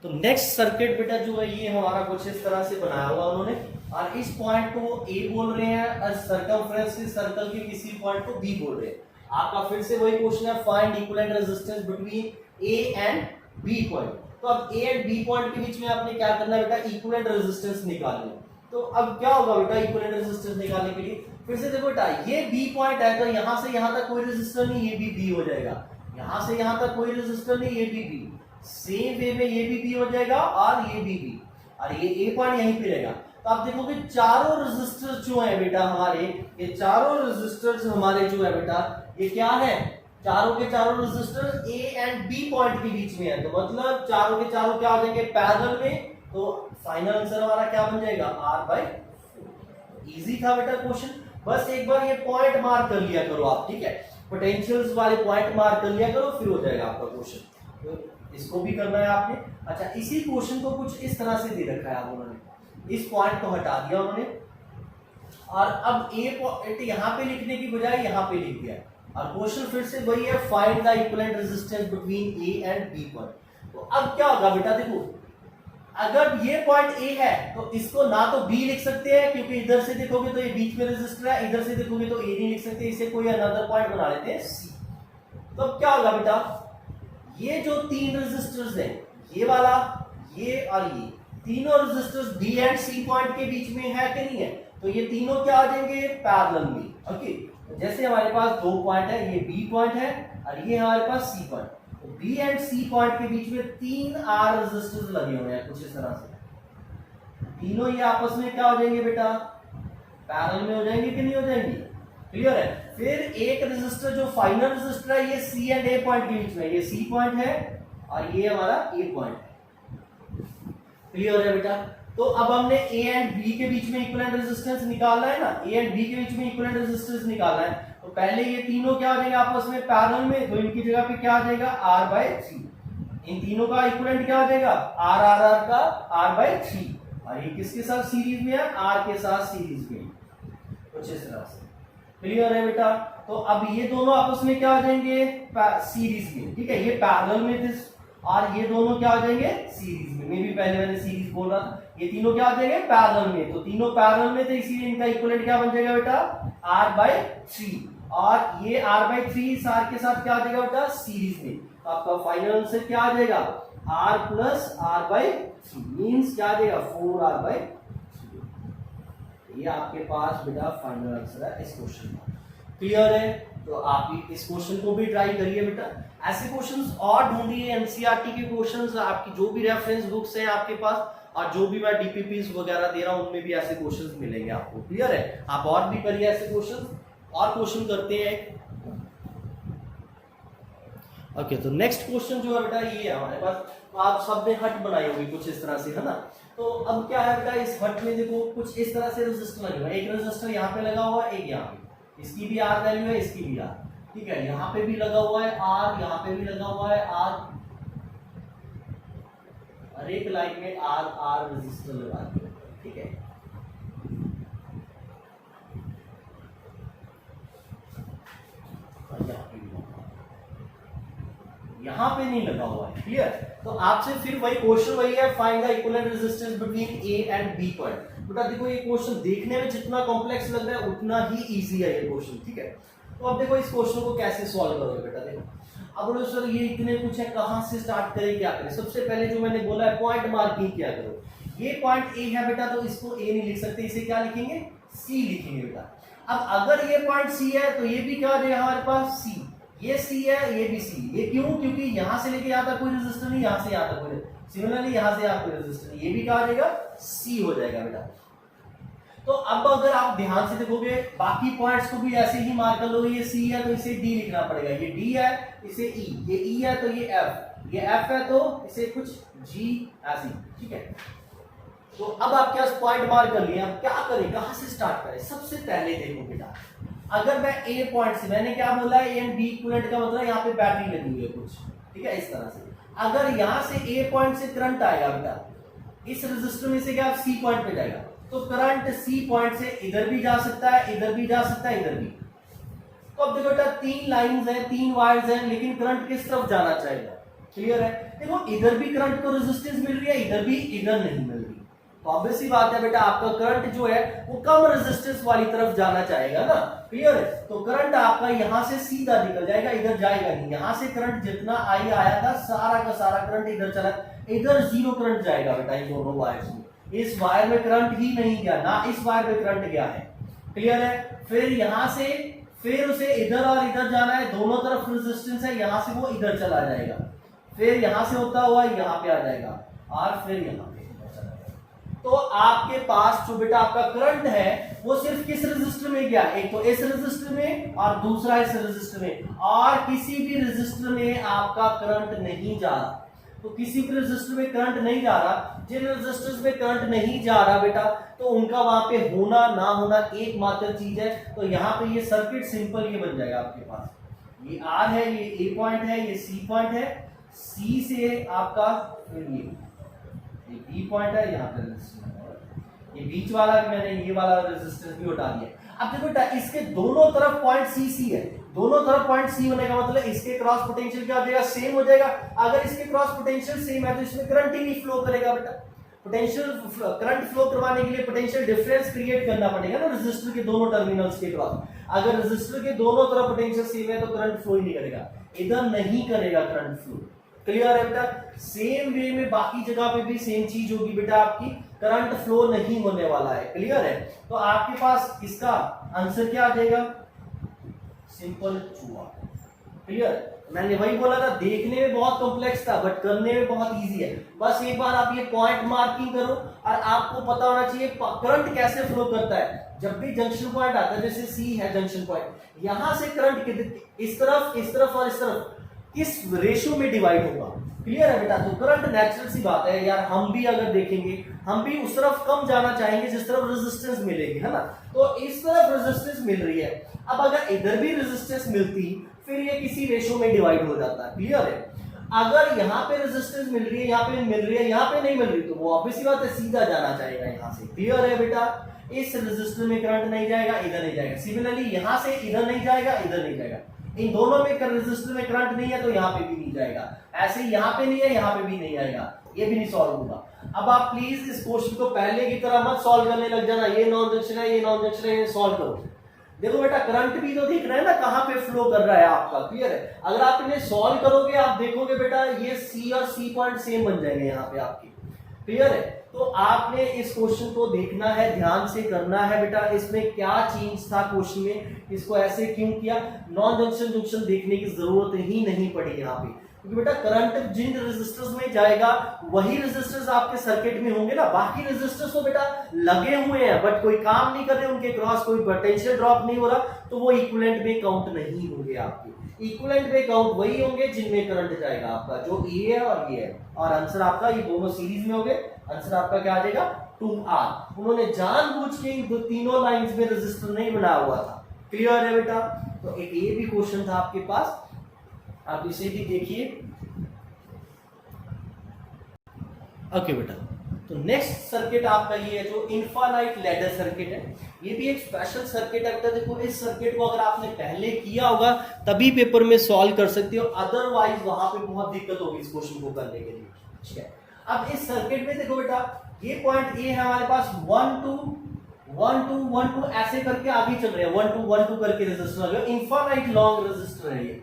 तो नेक्स्ट सर्किट बेटा जो है ये हमारा कुछ इस तरह से बनाया हुआ उन्होंने, और इस पॉइंट को ए बोल रहे हैं और सर्कमफ्रेंस के सर्कल के किसी पॉइंट को बी बोल रहे हैं। आपका फिर से वही क्वेश्चन है, find equivalent resistance between A and B point. तो अब ए एंड बी पॉइंट के बीच में आपने क्या करना है बेटा, इक्विवेलेंट रेजिस्टेंस निकालना है। तो अब क्या होगा बेटा इक्विवेलेंट रेजिस्टेंस निकालने के लिए, फिर से देखो बेटा ये बी पॉइंट है, तो यहां से यहां तक कोई रेजिस्टर नहीं, ये भी बी हो जाएगा, यहां से यहां तक कोई रेजिस्टर नहीं, ये भी बी, सेम वे में ये भी बी हो जाएगा और ये भी बी, और ये ए पॉइंट यहीं पे रहेगा। तो आप देखोगे चारों रेजिस्टर्स जो है बेटा हमारे, ये चारों रेजिस्टर्स हमारे जो है बेटा ये क्या है, चारों के चारों resistors A and B point के बीच में है, तो मतलब चारों के चारों क्या हो जाएंगे पैरेलल में। तो फाइनल आंसर हमारा क्या बन जाएगा R/4। इजी था बेटा क्वेश्चन, बस एक बार ये पॉइंट मार्क कर लिया करो आप। ठीक है? पोटेंशियल्स वाले पॉइंट मार्क कर लिया करो, फिर हो जाएगा आपका क्वेश्चन। तो इसको भी करना है आपने। अच्छा, इसी क्वेश्चन को कुछ इस तरह से दे रखा है उन्होंने, इस पॉइंट को हटा दिया उन्होंने, और अब ए पॉइंट यहाँ पे लिखने की बजाय यहाँ पे लिख दिया, और क्वेश्चन फिर से वही है, find the equivalent resistance between A and B point. तो अब क्या होगा बेटा, देखो अगर ये पॉइंट ए है तो इसको ना तो बी लिख सकते हैं, क्योंकि इधर से देखोगे तो ये बीच में रेजिस्टर है, इधर से देखोगे तो ए नहीं लिख सकते, इसे कोई अनदर पॉइंट बना लेते हैं सी। तो अब क्या होगा बेटा, ये जो 3 रेजिस्टर्स हैं, ये वाला, ये और ये तीनों resistors B and C point के बीच में है कि नहीं है, तो ये तीनों क्या आ जाएंगे पैरेलल में। ओके, जैसे हमारे पास 2 पॉइंट है, ये बी पॉइंट है और ये हमारे पास सी पॉइंट, तो बी एंड सी पॉइंट के बीच में 3 आर रेजिस्टर्स लगे हुए हैं कुछ इस तरह से, तीनों ये आपस में क्या हो जाएंगे बेटा पैरेलल में हो जाएंगे कि नहीं हो जाएंगे। क्लियर है? फिर एक रेजिस्टर जो फाइनल रेजिस्टर है ये सी एंड ए पॉइंट के बीच में, ये सी पॉइंट है और ये हमारा ए पॉइंट है। क्लियर है बेटा? तो अब हमने ए एंड बी के बीच में इक्विवेलेंट रेजिस्टेंस निकालना है ना, ए एंड बी के बीच में इक्विवेलेंट रेजिस्टेंस निकालना है, तो पहले ये तीनों क्या हो जाएंगे आपस में पैरेलल में, तो इनकी जगह पे क्या आ जाएगा R/3। इन तीनों का इक्विवेलेंट क्या हो जाएगा R का R/3, और ये किसके साथ सीरीज में है, R के साथ सीरीज में, कुछ इस तरह से। क्लियर है बेटा? तो अब ये दोनों आपस में क्या आ जाएंगे सीरीज में। ठीक है? ये पैरेलल में थे और ये दोनों क्या आ जाएंगे सीरीज में, भी पहले मैंने सीरीज बोल रहा था, ये तीनों क्या आ जाएंगे पैरेलल में, तो तीनों पैरेलल में थे, इसीलिए इनका इक्विवेलेंट क्या बन जाएगा बेटा R/3, और ये R/3 इस R के साथ क्या आ जाएगा बेटा सीरीज में। तो आपका फाइनल आंसर क्या आ जाएगा R + R/3 मींस क्या आ जाएगा 4R/3। ये आपके पास बेटा फाइनल आंसर है इस क्वेश्चन का। क्लियर है? तो आप इस क्वेश्चन को भी ट्राई करिए बेटा। ऐसे क्वेश्चंस और ढूंढिए, एनसीईआरटी के क्वेश्चंस, आपकी जो भी रेफरेंस बुक्स हैं आपके पास और जो भी मैं डीपीपीस वगैरह दे रहा हूं उनमें भी ऐसे क्वेश्चंस मिलेंगे आपको। क्लियर है? आप और भी करिए ऐसे क्वेश्चन, और क्वेश्चन करते हैं। ओके, तो नेक्स्ट क्वेश्चन जो है बेटा ये है हमारे पास, तो आप सबने हट बनाई होगी कुछ इस तरह से, है ना। तो अब क्या है बेटा, इस हट में देखो कुछ इस तरह से रेजिस्टर लगे हुए, एक रेजिस्टर यहाँ पे लगा हुआ है, एक यहाँ पे, इसकी भी आर वैल्यू है, इसकी भी आर, ठीक है। यहाँ पे भी लगा हुआ है आर, यहाँ पे भी लगा हुआ है आर, हर एक लाइन में आर आर रेजिस्टर लगा दिया, ठीक है। यहाँ पे नहीं लगा हुआ है, क्लियर। तो आपसे फिर वही क्वेश्चन वही है, find the equivalent resistance between A and B point. बेटा देखो ये क्वेश्चन देखने में जितना कॉम्प्लेक्स लग रहा है उतना ही इजी है ये क्वेश्चन, ठीक है। तो अब देखो इस क्वेश्चन को कैसे सॉल्व करोगे बेटा, देखो अब बोलो सर ये इतने कुछ है, कहां से स्टार्ट करें, क्या करें। सबसे पहले जो मैंने बोला है पॉइंट मार्किंग किया करो। ये पॉइंट ए है बेटा, तो इसको ए नहीं लिख सकते, इसे क्या लिखेंगे, सी लिखेंगे बेटा। अब अगर ये पॉइंट सी है तो ये भी क्या आ जाएगा हमारे पास, सी, ये सी है, ये भी सी। ये क्यों, क्योंकि यहां से लेके यहां तक कोई रेजिस्टर नहीं, यहां से यहां तक कोई, सिमिलरली यहां से यहां कोई रेजिस्टर नहीं, ये भी क्या आ जाएगा, सी हो जाएगा बेटा। तो अब अगर आप ध्यान से देखोगे बाकी पॉइंट्स को भी ऐसे ही मार्क कर लो, ये सी है तो इसे डी लिखना पड़ेगा, ये डी है इसे ई, ये ई है तो ये एफ, ये एफ है तो इसे कुछ जी ऐसे, ठीक है। तो अब आप क्या पॉइंट मार्क कर लिया, क्या करें, कहां से स्टार्ट करें। सबसे पहले देखो बेटा, अगर मैं ए पॉइंट से, मैंने क्या बोला है, ए एंड बी इक्विवेलेंट का मतलब यहाँ पे बैटरी लगी हुई है कुछ, ठीक है, इस तरह से। अगर यहां से ए पॉइंट से करंट आएगा बेटा, इस रेजिस्टर में से क्या सी पॉइंट पे जाएगा, तो करंट सी पॉइंट से इधर भी जा सकता है, इधर भी जा सकता है, इधर भी। तो अब देखो बेटा तीन लाइंस हैं, तीन वायर्स हैं, लेकिन करंट किस तरफ जाना चाहेगा, क्लियर है। देखो इधर भी करंट को रेजिस्टेंस मिल रही है, इधर भी, इधर नहीं मिल रही, तो ऑब्वियस सी बात है बेटा आपका करंट जो है वो कम रेजिस्टेंस वाली तरफ जाना चाहेगा ना, क्लियर है। तो करंट आपका यहां से सीधा निकल जाएगा, इधर जाएगा नहीं। यहां से करंट जितना आई आया था सारा का सारा करंट इधर चला, इधर जीरो करंट जाएगा बेटा इन दोनों वायर्स में। इस वायर में करंट ही नहीं गया ना, इस वायर में करंट गया है, क्लियर है। फिर यहां से फिर उसे इधर और इधर जाना है, दोनों तरफ रेजिस्टेंस है, यहां से वो इधर चला जाएगा, फिर यहां से होता हुआ यहां पे आ जाएगा और फिर यहां पे चला जाएगा। तो आपके पास जो बेटा आपका करंट है वो सिर्फ किस रेजिस्टर में गया, एक तो इस रेजिस्टर में और दूसरा इस रेजिस्टर में, और किसी भी रेजिस्टर में आपका करंट नहीं जा रहा। तो किसी भी रेजिस्टर में करंट नहीं जा रहा, जिन रेजिस्टर्स में करंट नहीं जा रहा बेटा, तो उनका वहां पे होना ना होना एकमात्र चीज है। तो यहाँ पे ये सर्किट सिंपल ये बन जाएगा आपके पास, ये आर है, ये ए पॉइंट है, ये सी पॉइंट है, सी से आपका ये बी पॉइंट है, यहाँ पे रेजिस्टेंस, ये बीच वाला भी मैंने ये वाला रेजिस्टेंस भी हटा दिया। अब देखो बेटा इसके दोनों तरफ पॉइंट सी है, दोनों तरफ पॉइंट सी होने का मतलब इसके क्रॉस पोटेंशियल क्या हो जाएगा, सेम हो जाएगा। अगर इसके क्रॉस पोटेंशियल सेम है तो इसमें करंट ही नहीं फ्लो करेगा बेटा। पोटेंशियल करंट फ्लो करवाने के लिए पोटेंशियल डिफरेंस क्रिएट करना पड़ेगा ना रेजिस्टर के दोनों टर्मिनल्स के क्रॉस। अगर रेजिस्टर के दोनों तरफ पोटेंशियल सेम है तो करंट फ्लो ही नहीं करेगा, इधर नहीं करेगा करंट फ्लो, क्लियर है बेटा। सेम वे में बाकी जगह पे भी सेम चीज होगी बेटा, आपकी करंट फ्लो नहीं होने वाला है, क्लियर है। तो आपके पास इसका आंसर क्या आ जाएगा, सिंपल चूहा, क्लियर। मैंने वही बोला था देखने में बहुत कॉम्प्लेक्स था बट करने में बहुत इजी है। बस एक बार आप ये पॉइंट मार्किंग करो और आपको पता होना चाहिए करंट कैसे फ्लो करता है। जब भी जंक्शन पॉइंट आता है, जैसे सी है जंक्शन पॉइंट, यहां से करंट इस तरफ और इस तरफ किस रेशियो में डिवाइड होगा, क्लियर है बेटा। तो करंट नेचुरल सी बात है यार, हम भी अगर देखेंगे हम भी उस तरफ कम जाना चाहेंगे जिस तरफ रेजिस्टेंस मिलेगी, है ना। तो इस तरफ रेजिस्टेंस मिल रही है, अब अगर इधर भी रेजिस्टेंस मिलती फिर ये किसी रेशियो में डिवाइड हो जाता है, क्लियर है। अगर यहाँ पे रेजिस्टेंस मिल रही है, यहाँ पे मिल रही है, यहाँ पे नहीं मिल रही, तो वो ऑब्वियसली बात है सीधा जाना चाहेगा यहाँ से, क्लियर है बेटा। इस रेजिस्टर में करंट नहीं जाएगा, इधर नहीं जाएगा। सिमिलरली यहाँ से इधर नहीं जाएगा, इधर नहीं जाएगा। इन दोनों में रेजिस्टर में करंट नहीं है तो यहाँ पे भी नहीं जाएगा, ऐसे यहाँ पे नहीं है, यहाँ पे भी नहीं आएगा, ये भी नहीं सॉल्व होगा। अब आप प्लीज इस क्वेश्चन को पहले की तरह मत सॉल्व करने लग जाना, ये नॉन जंक्शन है, ये नॉन जंक्शन है, ये सॉल्व करो। देखो बेटा करंट भी तो दिख रहा है ना कहां पे फ्लो कर रहा है आपका, क्लियर है। अगर आप इन्हें सॉल्व करोगे आप देखोगे बेटा ये सी और सी पॉइंट सेम बन जाएंगे यहाँ पे आपकी, क्लियर है। तो आपने इस क्वेश्चन को देखना है, ध्यान से करना है बेटा, इसमें क्या चेंज था क्वेश्चन में, इसको ऐसे क्यों किया। नॉन जंक्शन जंक्शन देखने की जरूरत ही नहीं पड़ी यहाँ पे, क्योंकि बेटा करंट जिन रेजिस्टर्स में जाएगा वही रेजिस्टर्स आपके सर्किट में होंगे ना, बाकी रेजिस्टर्स तो बेटा लगे हुए हैं बट कोई काम नहीं कर रहे, उनके क्रॉस कोई पोटेंशियल ड्रॉप नहीं हो रहा, तो वो इक्विवेलेंट में काउंट नहीं होंगे आपके। इक्विवेलेंट में काउंट वही होंगे जिनमें करंट जाएगा आपका, जो ए है और ये है, और आंसर आपका ये दोनों सीरीज में हो गए, आंसर आपका क्या आ जाएगा 2R। उन्होंने जानबूझ के इन तीनों लाइंस में रेजिस्टर नहीं बनाया हुआ था। क्लियर है बेटा? तो एक ये भी क्वेश्चन था आपके पास, आप इसे भी देखिए। ओके बेटा, तो नेक्स्ट सर्किट आपका ये है जो इनफाइनाइट लैडर सर्किट है। ये भी एक स्पेशल सर्किट है बेटा। देखो इस सर्किट को अगर आपने पहले किया होगा तभी पेपर में सॉल्व कर सकते हो, अदरवाइज वहां पे बहुत दिक्कत होगी इस क्वेश्चन को करने के लिए। ठीक है, अब इस सर्किट में देखो बेटा, ये पॉइंट ए है हमारे पास, 1 2 1 2 1 2 ऐसे करके आगे चल रहे हैं, 1 2 1 2 करके रेजिस्टर लगे, इनफाइनाइट लॉन्ग रेजिस्टर है ये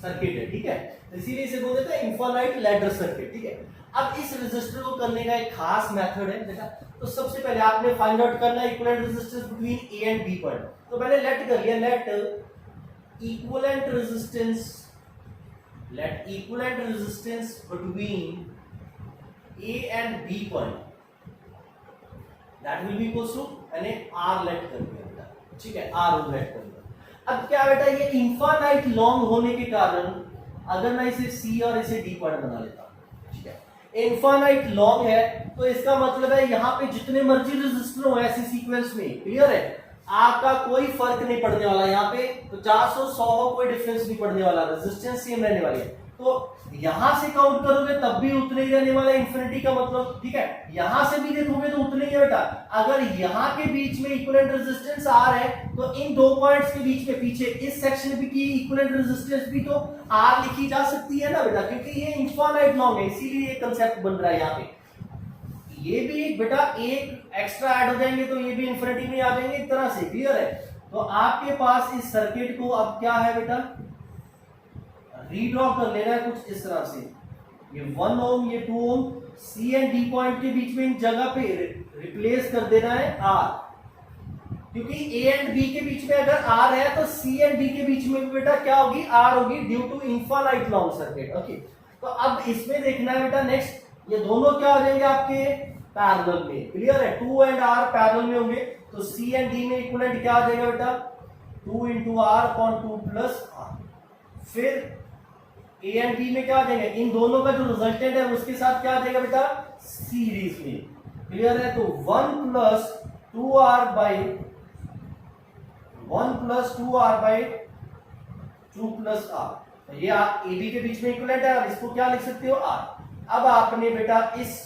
सर्किट है। ठीक है, इसीलिए इसे बोल देते हैं इनफाइनाइट लैडर सर्किट। ठीक है, अब इस रेजिस्टर को करने का एक खास मेथड है बेटा। तो सबसे पहले आपने फाइंड आउट करना है equivalent resistance between A and B point. तो मैंने लेट कर लिया, let equivalent resistance between A and B point, that will be equals to, मैंने आर लेट कर दिया बेटा। ठीक है, आर लेट कर दिया। अब क्या बेटा, ये इनफाइनाइट लॉन्ग होने के कारण अगर मैं इसे सी और इसे डी पॉइंट बना लेता हूं, ठीक है, इनफाइनाइट लॉन्ग है तो इसका मतलब है यहाँ पे जितने मर्जी रेजिस्टर हो ऐसे सीक्वेंस में, क्लियर है, आपका कोई फर्क नहीं पड़ने वाला। यहाँ पे 50 हो 100 हो कोई डिफरेंस नहीं पड़ने वाला, रेजिस्टेंस सेम रहने वाली है। तो यहां से काउंट करोगे तब भी उतने ही रहने वाला, इंफिनिटी का मतलब। ठीक है, यहां से भी देखोगे तो उतने ही है बेटा। अगर यहाँ के बीच में इक्विवेलेंट रेजिस्टेंस आर है तो इन दो पॉइंट्स के बीच में पीछे इस सेक्शन भी की इक्विवेलेंट रेजिस्टेंस भी तो आर लिखी जा सकती है ना बेटा, क्योंकि ये इनफाइनाइट लॉन्ग है, इसीलिए ये कंसेप्ट बन रहा है यहाँ पे। ये भी एक बेटा एक एक्स्ट्रा ऐड हो जाएंगे तो ये भी इंफिनिटी में आ जाएंगे एक तरह से, क्लियर है। तो आपके पास इस सर्किट को अब क्या है बेटा, रीड्रॉ कर लेना है कुछ इस तरह से, ये 1 ओम ये 2 ओम, सी एंड डी पॉइंट के बीच में इन जगह पे रिप्लेस कर देना है आर, क्योंकि ए एंड बी के बीच में अगर आर है तो सी एंड डी के बीच में भी बेटा क्या होगी, आर होगी, due to infinite long circuit. Okay, तो अब इसमें देखना है बेटा नेक्स्ट, ये दोनों क्या हो जाएंगे आपके पैरेलल में, क्लियर है, 2 एंड आर पैरेलल में होंगे, तो सी एंड डी में इक्विवेलेंट क्या आ जाएगा बेटा, 2 into r upon 2 plus r। फिर ए एंड बी में क्या आ जाएगा, इन दोनों का जो रिजल्टेंट है उसके साथ क्या आ जाएगा बेटा, सीरीज में, क्लियर है। तो 1 plus 2r by 2 plus r, तो ये ए बी के बीच में इक्विवेलेंट है, अब इसको क्या लिख सकते हो, r। अब आपने बेटा इस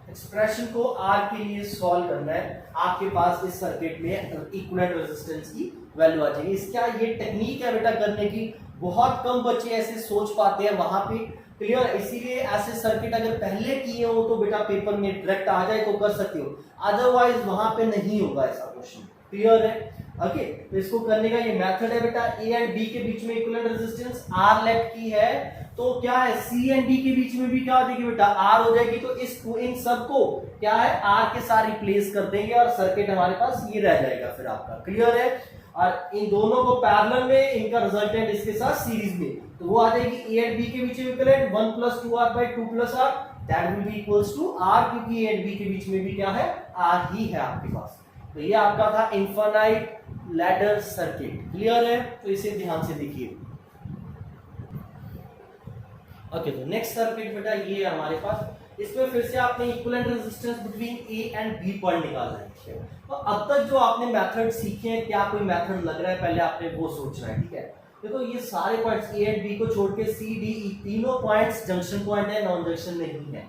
एक्सप्रेशन को आर के लिए सॉल्व करना है, आपके पास इस सर्किट में इक्विवेलेंट रेजिस्टेंस की वैल्यू आ जाएगी। इसका ये टेक्निक है बेटा करने की, बहुत कम बच्चे ऐसे सोच पाते हैं वहां पे, क्लियर। इसीलिए ऐसे सर्किट अगर पहले किए हो तो बेटा पेपर में डायरेक्ट आ जाए तो कर सकते हो, अदरवाइज वहां पे नहीं होगा ऐसा क्वेश्चन, क्लियर है। ओके, तो इसको करने का ये मेथड है बेटा, ए एंड बी के बीच में इक्विवेलेंट रेजिस्टेंस आर लेट की है तो क्या है, सी एंड डी के बीच में भी क्या हो जाएगी बेटा, आर हो जाएगी। तो इन सबको क्या है, आर के साथ रिप्लेस कर देंगे और सर्किट हमारे पास ये रह जाएगा फिर आपका, क्लियर है। और इन दोनों को पैरेलल में, इनका रिजल्टेंट इसके साथ सीरीज में, तो वो आ जाएगी ए एंड बी के बीच में equivalent 1 plus 2r by 2 plus r, that will be equals to r, क्योंकि ए एंड बी के बीच में भी क्या है, r ही है आपके पास। तो ये आपका था इनफाइनाइट लैडर सर्किट, क्लियर है। तो इसे ध्यान से देखिए। ओके, तो नेक्स्ट सर्किट बेटा ये है हमारे पास, इसमें फिर से आपने equivalent resistance between A and B point निकालना है। तो अब तक जो आपने मेथड सीखे हैं, क्या कोई मेथड लग रहा है, पहले आपने वो सोचना है, ठीक है। देखो ये सारे पॉइंट्स ए एंड बी को छोड़ के सी डी ई तीनों पॉइंट्स जंक्शन पॉइंट है, नॉन जंक्शन नहीं है।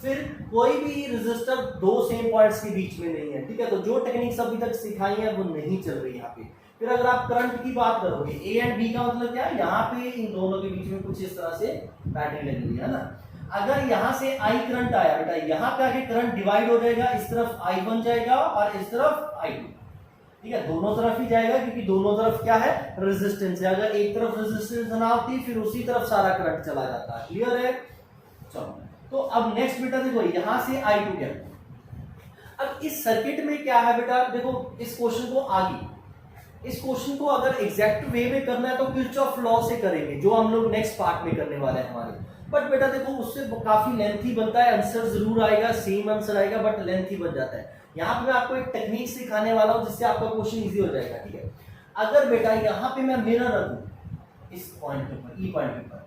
फिर कोई भी रेजिस्टर दो सेम पॉइंट्स के बीच में नहीं है, ठीक है। तो जो टेक्निक्स अभी तक सिखाई है वो नहीं चल रही यहाँ पे। फिर अगर आप करंट की बात करोगे, ए एंड बी का मतलब क्या है, यहाँ पे इन दोनों के बीच में कुछ इस तरह से बैटरी लगी हुई है ना। अगर यहाँ से आई करंट आया बेटा, यहाँ पे आके करंट डिवाइड हो जाएगा, इस तरफ आई बन जाएगा और इस तरफ आई टू, ठीक है, दोनों तरफ ही जाएगा क्योंकि दोनों तरफ क्या है, रेजिस्टेंस है। अगर एक तरफ रेजिस्टेंस ना होती फिर उसी तरफ सारा करंट चला जाता है, क्लियर है। चलो, तो अब नेक्स्ट बेटा देखो, यहां से आई टू क्या, अब इस सर्किट में क्या है बेटा, देखो इस क्वेश्चन को आगे इस क्वेश्चन को अगर एग्जैक्ट वे में करना है तो किरचॉफ लॉ से करेंगे, जो हम लोग नेक्स्ट पार्ट में करने वाले हैं हमारे। बट बेटा देखो उससे काफी लेंथी बनता है, आंसर जरूर आएगा, सेम आंसर आएगा, बट लेंथी बन जाता है। यहाँ पे मैं आपको एक टेक्निक सिखाने वाला हूँ जिससे आपका क्वेश्चन इजी हो जाएगा, ठीक है। अगर बेटा यहाँ पे मैं मिरर रखूं इस पॉइंट के ऊपर, ई पॉइंट के ऊपर,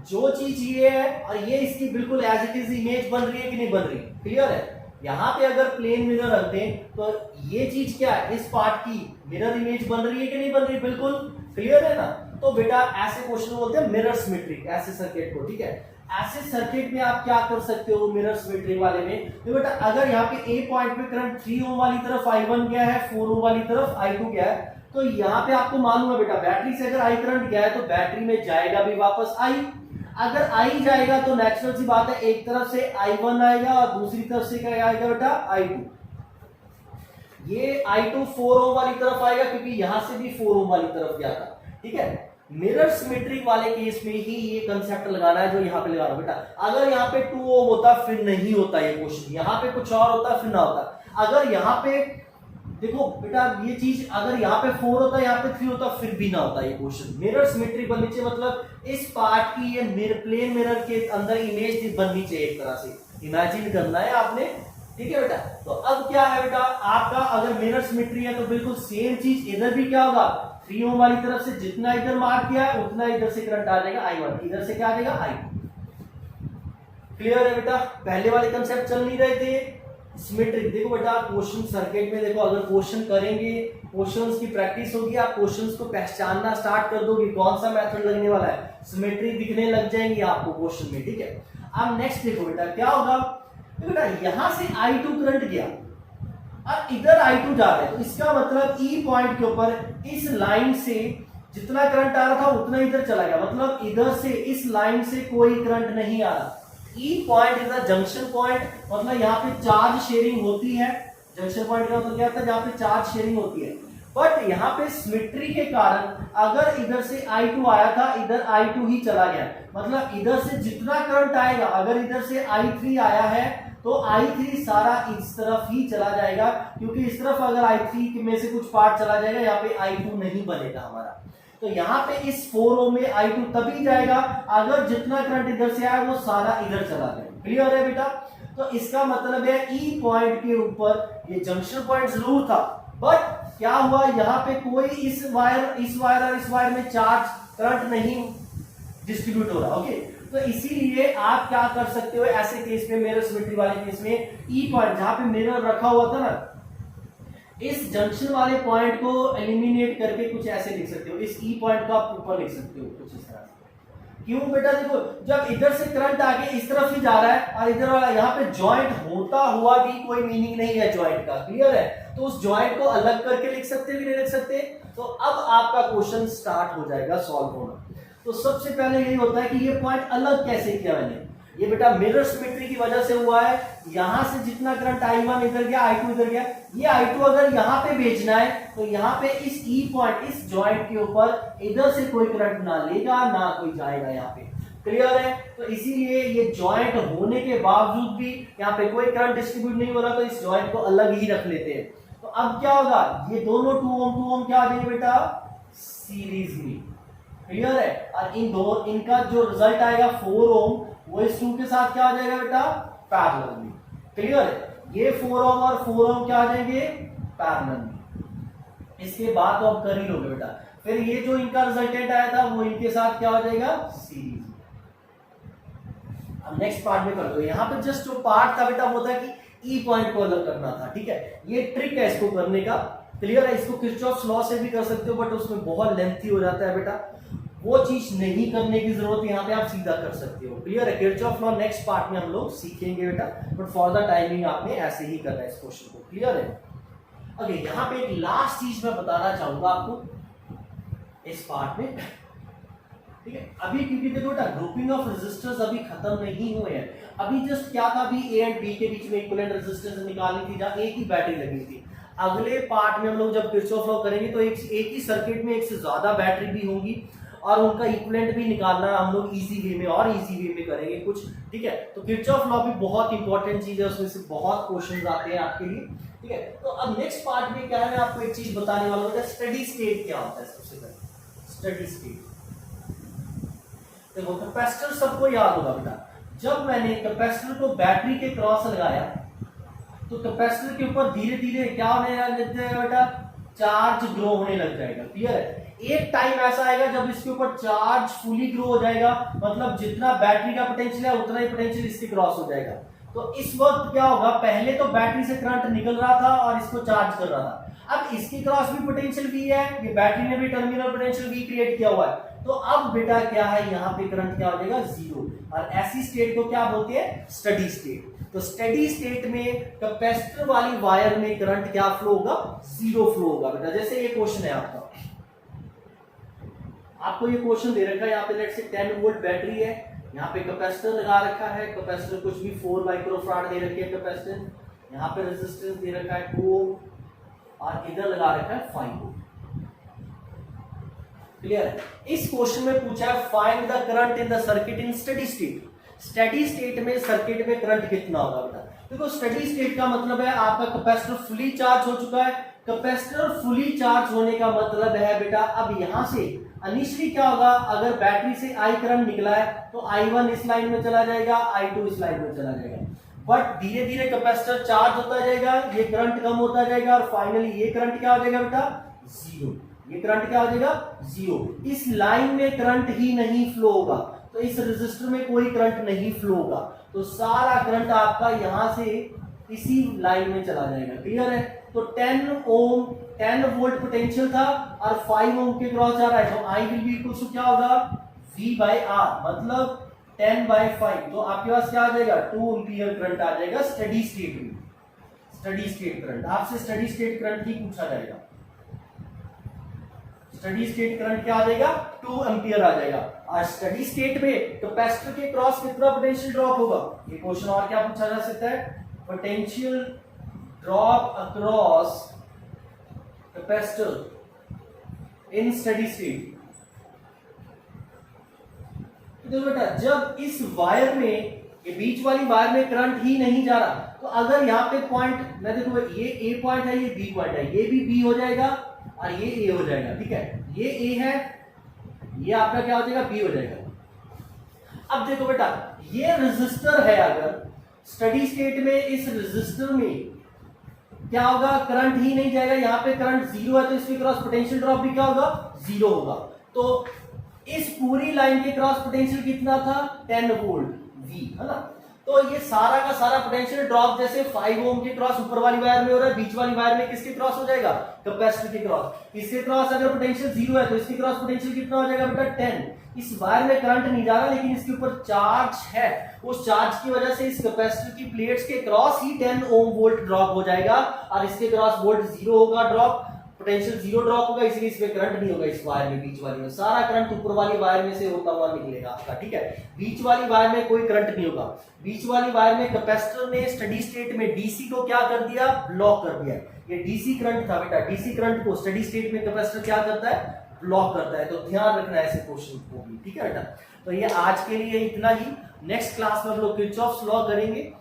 जो चीज ये है और ये इसकी बिल्कुल एज इट इज इमेज बन रही है कि नहीं बन रही, क्लियर है। यहाँ पे अगर प्लेन मिरर रख दें तो ये चीज क्या है, इस पार्ट की मिरर इमेज बन रही है कि नहीं बन रही, बिल्कुल क्लियर है ना। तो बेटा ऐसे क्वेश्चन बोलते हैं मिरर सिमेट्रिक, ऐसे सर्किट को, ठीक है। ऐसे सर्किट में आप क्या कर सकते हो मिरर सिमेट्रिक वाले में, तो बेटा अगर यहाँ पे ए पॉइंट पे करंट 3 ओम वाली तरफ I1 गया है, 4 ओम वाली तरफ I2 गया है, तो यहाँ पे आपको मालूम है बेटा बैटरी से अगर I करंट गया है तो बैटरी में जाएगा भी वापस I। अगर I जाएगा तो नेचुरल सी बात है एक तरफ से I1 आएगा और दूसरी तरफ से क्या आएगा बेटा I2। ये I2 4 ओम वाली तरफ आएगा क्योंकि यहां से भी 4 ओम वाली तरफ गया था, ठीक है। मिरर सिमेट्रिक वाले केस में ही ये कंसेप्ट लगाना है जो यहाँ पे लगा रहा हूं बेटा। अगर यहाँ पे 2 ओम होता फिर नहीं होता ये क्वेश्चन, यहाँ पे कुछ और होता फिर ना होता। अगर यहाँ पे देखो बेटा ये चीज अगर यहाँ पे 4 होता यहाँ पे 3 होता फिर भी ना होता ये क्वेश्चन। मिरर सिमेट्रिक बननी चाहिए, मतलब इस पार्ट की ये प्लेन मिरर के अंदर इमेज बननी चाहिए, एक तरह से इमेजिन करना है आपने, ठीक है बेटा। तो अब क्या है बेटा आपका, अगर मिरर सिमेट्री है तो बिल्कुल सेम चीज इधर भी क्या होगा, 3 ओम वाली तरफ से जितना इधर मार्क किया है उतना इधर से करंट आ जाएगा I1, इधर से क्या आ जाएगा I2। क्लियर है बेटा, पहले वाले कंसेप्ट चल नहीं रहे थे। सिमेट्रिक देखो बेटा क्वेश्चन सर्किट में देखो, अगर क्वेश्चन करेंगे, क्वेश्चंस की प्रैक्टिस होगी, आप क्वेश्चंस को पहचानना स्टार्ट कर दोगे कौन सा मेथड लगने वाला है, सिमेट्री दिखने लग जाएंगी आपको क्वेश्चन में, ठीक है। अब नेक्स्ट देखो बेटा क्या होगा, बेटा यहां से I2 करंट गया और इधर I2 जा रहा है, तो इसका मतलब ई पॉइंट के ऊपर इस लाइन से जितना करंट आ रहा था उतना इधर चला गया, मतलब इधर से इस लाइन से कोई करंट नहीं आ रहा। ई point is the junction point, मतलब यहाँ पे चार्ज शेयरिंग होती है। जंक्शन पॉइंट का मतलब क्या होता है, जहाँ पे चार्ज शेयरिंग होती है। बट यहाँ पे सिमेट्री के कारण अगर इधर से I2 आया था इधर I2 ही चला गया, मतलब इधर से जितना करंट आएगा, अगर इधर से I3 आया है तो I3 सारा इस तरफ ही चला जाएगा, क्योंकि इस तरफ अगर I3 में से कुछ पार्ट चला जाएगा, यहाँ पे I2 नहीं बनेगा हमारा। तो यहाँ पे इस 4 ओम में I2 तभी जाएगा अगर जितना करंट इधर से आया वो सारा इधर चला गया। क्लियर है बेटा, तो इसका मतलब है ई पॉइंट के ऊपर ये जंक्शन पॉइंट जरूर था, बट क्या हुआ यहाँ पे कोई इस वायर और इस वायर में चार्ज करंट नहीं डिस्ट्रीब्यूट हो रहा, ओके। तो इसीलिए आप क्या कर सकते हो ऐसे केस में, मिरर सिमेट्री वाले केस में ई पॉइंट जहां पे मिरर रखा हुआ था ना, इस जंक्शन वाले पॉइंट को एलिमिनेट करके कुछ ऐसे लिख सकते हो, इस ई पॉइंट को आप ऊपर लिख सकते हो कुछ इस तरह से। क्यों बेटा, देखो जब इधर से करंट आगे इस तरफ ही जा रहा है और इधर वाला यहाँ पे जॉइंट होता हुआ भी कोई मीनिंग नहीं है जॉइंट का, क्लियर है। तो उस जॉइंट को अलग करके लिख सकते भी नहीं लिख सकते। तो अब आपका क्वेश्चन स्टार्ट हो जाएगा सॉल्व होना। तो सबसे पहले यही होता है कि ये पॉइंट अलग कैसे किया मैंने, ये बेटा मिरर सिमेट्री की वजह से हुआ है। यहां से जितना करंट I1 इधर गया, I2 इधर गया, ये I2 अगर यहां पे भेजना है तो यहां पे इस ई पॉइंट, इस जॉइंट के ऊपर इधर से कोई करंट ना लेगा ना कोई जाएगा यहाँ पे, क्लियर है। तो इसीलिए ये जॉइंट होने के बावजूद भी यहाँ पे कोई करंट डिस्ट्रीब्यूट नहीं हो रहा, तो इस जॉइंट को अलग ही रख लेते हैं। तो अब क्या होगा, ये दोनों 2 ओम क्या आ जाएंगे बेटा, सीरीज में, क्लियर है। और इनका जो रिजल्ट आएगा 4 ओम वो इस 2 के साथ क्या आ जाएगा बेटा, पैरेलल में, क्लियर है। ये 4 ओम और 4 ओम क्या आ जाएंगे, पैरेलल में। इसके बाद तो अब कर ही लोगे बेटा। फिर ये जो इनका रिजल्टेंट आया था वो इनके साथ क्या हो जाएगा, सीरीज। अब नेक्स्ट पार्ट में कर दो। यहाँ पे जस्ट जो पार्ट था बेटा वो था कि ई पॉइंट को अलग करना था, ठीक है। ये ट्रिक है इसको करने का, क्लियर है। इसको किरचॉफ्स लॉ से भी कर सकते हो, बट उसमें बहुत लेंथी हो जाता है बेटा, वो चीज नहीं करने की जरूरत, यहाँ पे आप सीधा कर सकते हो, क्लियर है। किरचॉफ लॉ नेक्स्ट पार्ट में हम लोग सीखेंगे बेटा, बट फॉर द टाइमिंग आपने ऐसे ही करना है इस क्वेश्चन को, क्लियर है। ओके, यहाँ पे एक लास्ट चीज मैं बताना चाहूंगा आपको इस पार्ट में, ठीक है। अभी क्योंकि देखो बेटा ग्रुपिंग ऑफ रेजिस्टर्स अभी खत्म नहीं हुए हैं, अभी जस्ट क्या था, अभी ए एंड बी के बीच में इक्विवेलेंट रेजिस्टेंस निकालनी थी जहां एक ही बैटरी लगी थी। अगले पार्ट में हम लोग जब किरचॉफ लॉ करेंगे तो एक ही सर्किट में एक से ज्यादा बैटरी भी होंगी और उनका इक्विवेलेंट भी निकालना हम लोग इजी वे में और इजी वे में करेंगे कुछ, ठीक है। तो किरचॉफ लॉ भी बहुत इंपॉर्टेंट चीज है, उसमें से बहुत क्वेश्चंस आते हैं आपके लिए, ठीक है। तो अब नेक्स्ट पार्ट में क्या है, मैं आपको एक चीज बताने वाला हूँ, स्टडी स्टेट क्या होता है। सबसे पहले स्टडी स्टेट देखो, कैपेसिटर सबको याद होगा बेटा, जब मैंने कैपेसिटर को बैटरी के क्रॉस लगाया तो कैपेसिटर के ऊपर धीरे धीरे क्या होने लग जाएगा बेटा, चार्ज ग्रो होने लग जाएगा। क्लियर है। एक टाइम ऐसा आएगा जब इसके ऊपर चार्ज फुली ग्रो हो जाएगा, मतलब जितना बैटरी का पोटेंशियल है उतना ही पोटेंशियल इसके क्रॉस हो जाएगा। तो इस वक्त क्या होगा, पहले तो बैटरी से करंट निकल रहा था और इसको चार्ज कर रहा था, अब इसके क्रॉस भी पोटेंशियल वी है, ये बैटरी ने भी टर्मिनल पोटेंशियल वी क्रिएट किया हुआ है। तो अब बेटा क्या है, यहाँ पे करंट क्या हो जाएगा, जीरो। और ऐसी स्टेट को क्या बोलते हैं, स्टडी स्टेट। तो स्टडी स्टेट में कैपेसिटर वाली वायर में करंट क्या फ्लो होगा, जीरो फ्लो होगा बेटा। जैसे ये क्वेश्चन है आपको ये क्वेश्चन दे रखा है, यहाँ पे लेट्स से 10 वोल्ट बैटरी है, यहाँ पे कैपेसिटर लगा रखा है, कैपेसिटर कुछ भी 4 माइक्रोफारड दे रखी है कैपेसिटर, यहाँ पे रेजिस्टेंस दे रखा है 2 और इधर लगा रखा है 5 ओम। क्लियर है। इस क्वेश्चन में पूछा है find the current in the circuit in steady state. Steady state में सर्किट में करंट कितना होगा बेटा। देखो स्टडी स्टेट का मतलब है आपका कैपेसिटर फुली चार्ज हो चुका है। कैपेसिटर फुली चार्ज होने का मतलब है बेटा, अब यहां से इनिशियली क्या होगा, अगर बैटरी से आई करंट निकला है तो I1 इस लाइन में चला जाएगा, I2 इस लाइन में चला जाएगा, बट धीरे धीरे कैपेसिटर चार्ज होता जाएगा, ये करंट कम होता जाएगा और फाइनली ये करंट क्या हो जाएगा बेटा, जीरो। ये करंट क्या हो जाएगा, जीरो। इस लाइन में करंट ही नहीं फ्लो होगा, तो इस रेजिस्टर में कोई करंट नहीं फ्लो होगा, तो सारा करंट आपका यहां से इसी लाइन में चला जाएगा। क्लियर है। तो 10 वोल्ट पोटेंशियल था और 5 ओम के क्रॉस जा रहा है, तो I will be equal to क्या होगा, V/R, मतलब 10/5। तो आपके पास क्या आ जाएगा, 2 एम्पीयर करंट आ जाएगा स्टडी स्टेट में। स्टडी स्टेट करंट, आपसे स्टडी स्टेट करंट ही पूछा जाएगा। स्टडी स्टेट करंट क्या आ जाएगा, 2 एम्पीयर आ जाएगा। और स्टडी स्टेट में कैपेसिटर के क्रॉस कितना पोटेंशियल ड्रॉप होगा, ये क्वेश्चन और क्या पूछा जा सकता है, potential drop across capacitor in steady state. देखो बेटा, जब इस वायर में, ये बीच वाली वायर में करंट ही नहीं जा रहा, तो अगर यहाँ पे पॉइंट, मैं देखो ये ए पॉइंट है, ये बी पॉइंट है, ये भी बी हो जाएगा और ये ए हो जाएगा। ठीक है, ये ए है, ये आपका क्या हो जाएगा, बी हो जाएगा। अब देखो बेटा, ये रेजिस्टर है, अगर स्टडी स्टेट में इस रेजिस्टर में क्या होगा, करंट ही नहीं जाएगा, यहाँ पे करंट जीरो है, तो इसके क्रॉस पोटेंशियल ड्रॉप भी क्या होगा, जीरो होगा। तो इस पूरी लाइन के क्रॉस पोटेंशियल कितना था, 10 वोल्ट V, है ना। तो ये सारा का सारा पोटेंशियल ड्रॉप जैसे 5 ओम के क्रॉस ऊपर वाली वायर में हो रहा है, बीच वाली वायर में किसके क्रॉस हो जाएगा, कैपेसिटर के क्रॉस। इसके क्रॉस अगर पोटेंशियल जीरो है तो इसके क्रॉस पोटेंशियल कितना हो जाएगा बेटा, 10। इस वायर में करंट नहीं जा रहा, लेकिन इसके ऊपर चार्ज है, उस चार्ज की वजह से इस कैपेसिटर की प्लेट्स के क्रॉस ही 10 ओम वोल्ट ड्रॉप हो जाएगा और इसके क्रॉस वोल्ट जीरो होगा, ड्रॉप पोटेंशियल जीरो ड्रॉप होगा, इसलिए इसमें करंट नहीं होगा। इस वायर में, बीच वाली में सारा करंट ऊपर वाली वायर में से होता हुआ निकलेगा आपका। ठीक है, बीच वाली वायर में कोई करंट नहीं होगा। बीच वाली वायर में कैपेसिटर ने स्टडी स्टेट में डीसी को क्या कर दिया, ब्लॉक कर दिया। ये डीसी करंट था बेटा, डीसी करंट को स्टडी स्टेट में कैपेसिटर क्या करता है, ब्लॉक करता है। तो ध्यान रखना है ऐसे क्वेश्चन को भी। ठीक है बेटा, तो ये आज के लिए इतना ही। नेक्स्ट क्लास में हम लोग किरचॉफ्स लॉ करेंगे।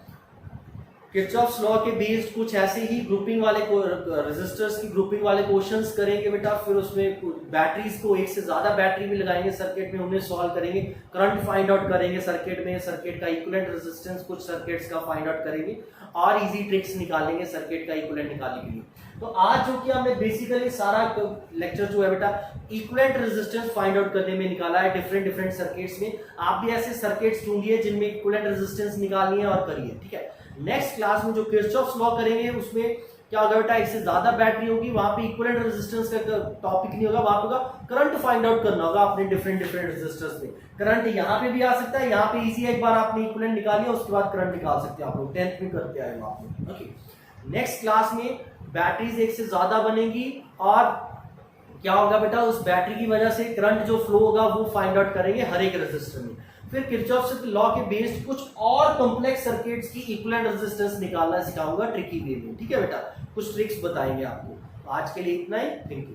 किरचॉफ्स लॉ के बेस्ड कुछ ऐसे ही ग्रुपिंग वाले रेजिस्टर्स की ग्रुपिंग वाले क्वेश्चंस करेंगे बेटा। फिर उसमें बैटरीज को, एक से ज्यादा बैटरी भी लगाएंगे सर्किट में, उन्हें सॉल्व करेंगे। करंट फाइंड आउट करेंगे सर्किट में, सर्किट का इक्विवेलेंट रेजिस्टेंस कुछ सर्किट्स का फाइंड आउट करेंगे और इजी ट्रिक्स निकालेंगे सर्किट का इक्विवेलेंट निकालने के लिए। तो आज जो कि हमने बेसिकली सारा लेक्चर जो है बेटा इक्विवेलेंट रेजिस्टेंस फाइंड आउट करने में निकाला है डिफरेंट सर्किट्स में। आप भी ऐसे सर्किट्स ढूंढिए जिनमें इक्विवेलेंट रेजिस्टेंस निकालनी है और करिए। ठीक है, नेक्स्ट क्लास में जो किरचॉफ्स लॉ करेंगे उसमें क्या होगा बेटा, इससे ज्यादा बैटरी होगी, वहां पे इक्विवेलेंट रेजिस्टेंस का टॉपिक नहीं होगा, वहां होगा करंट फाइंड आउट करना होगा अपने डिफरेंट रेजिस्टर्स में। करंट यहाँ पे भी आ सकता है, यहाँ पे इजी है, एक बार आपने इक्विवेलेंट निकाल लिया उसके बाद करंट निकाल सकते हैं आप लोग, 10th में करते आए आप लोग। ओके, नेक्स्ट क्लास में बैटरीज एक से ज्यादा बनेगी और क्या होगा बेटा, उस बैटरी की वजह से करंट जो फ्लो होगा वो फाइंड आउट करेंगे हर एक रेजिस्टर में। फिर किरचॉफ्स लॉ के बेस्ड कुछ और कॉम्प्लेक्स सर्किट्स की इक्विवेलेंट रेजिस्टेंस निकालना सिखाऊंगा ट्रिकी वे में। ठीक है बेटा, कुछ ट्रिक्स बताएंगे आपको। आज के लिए इतना ही, थैंक यू।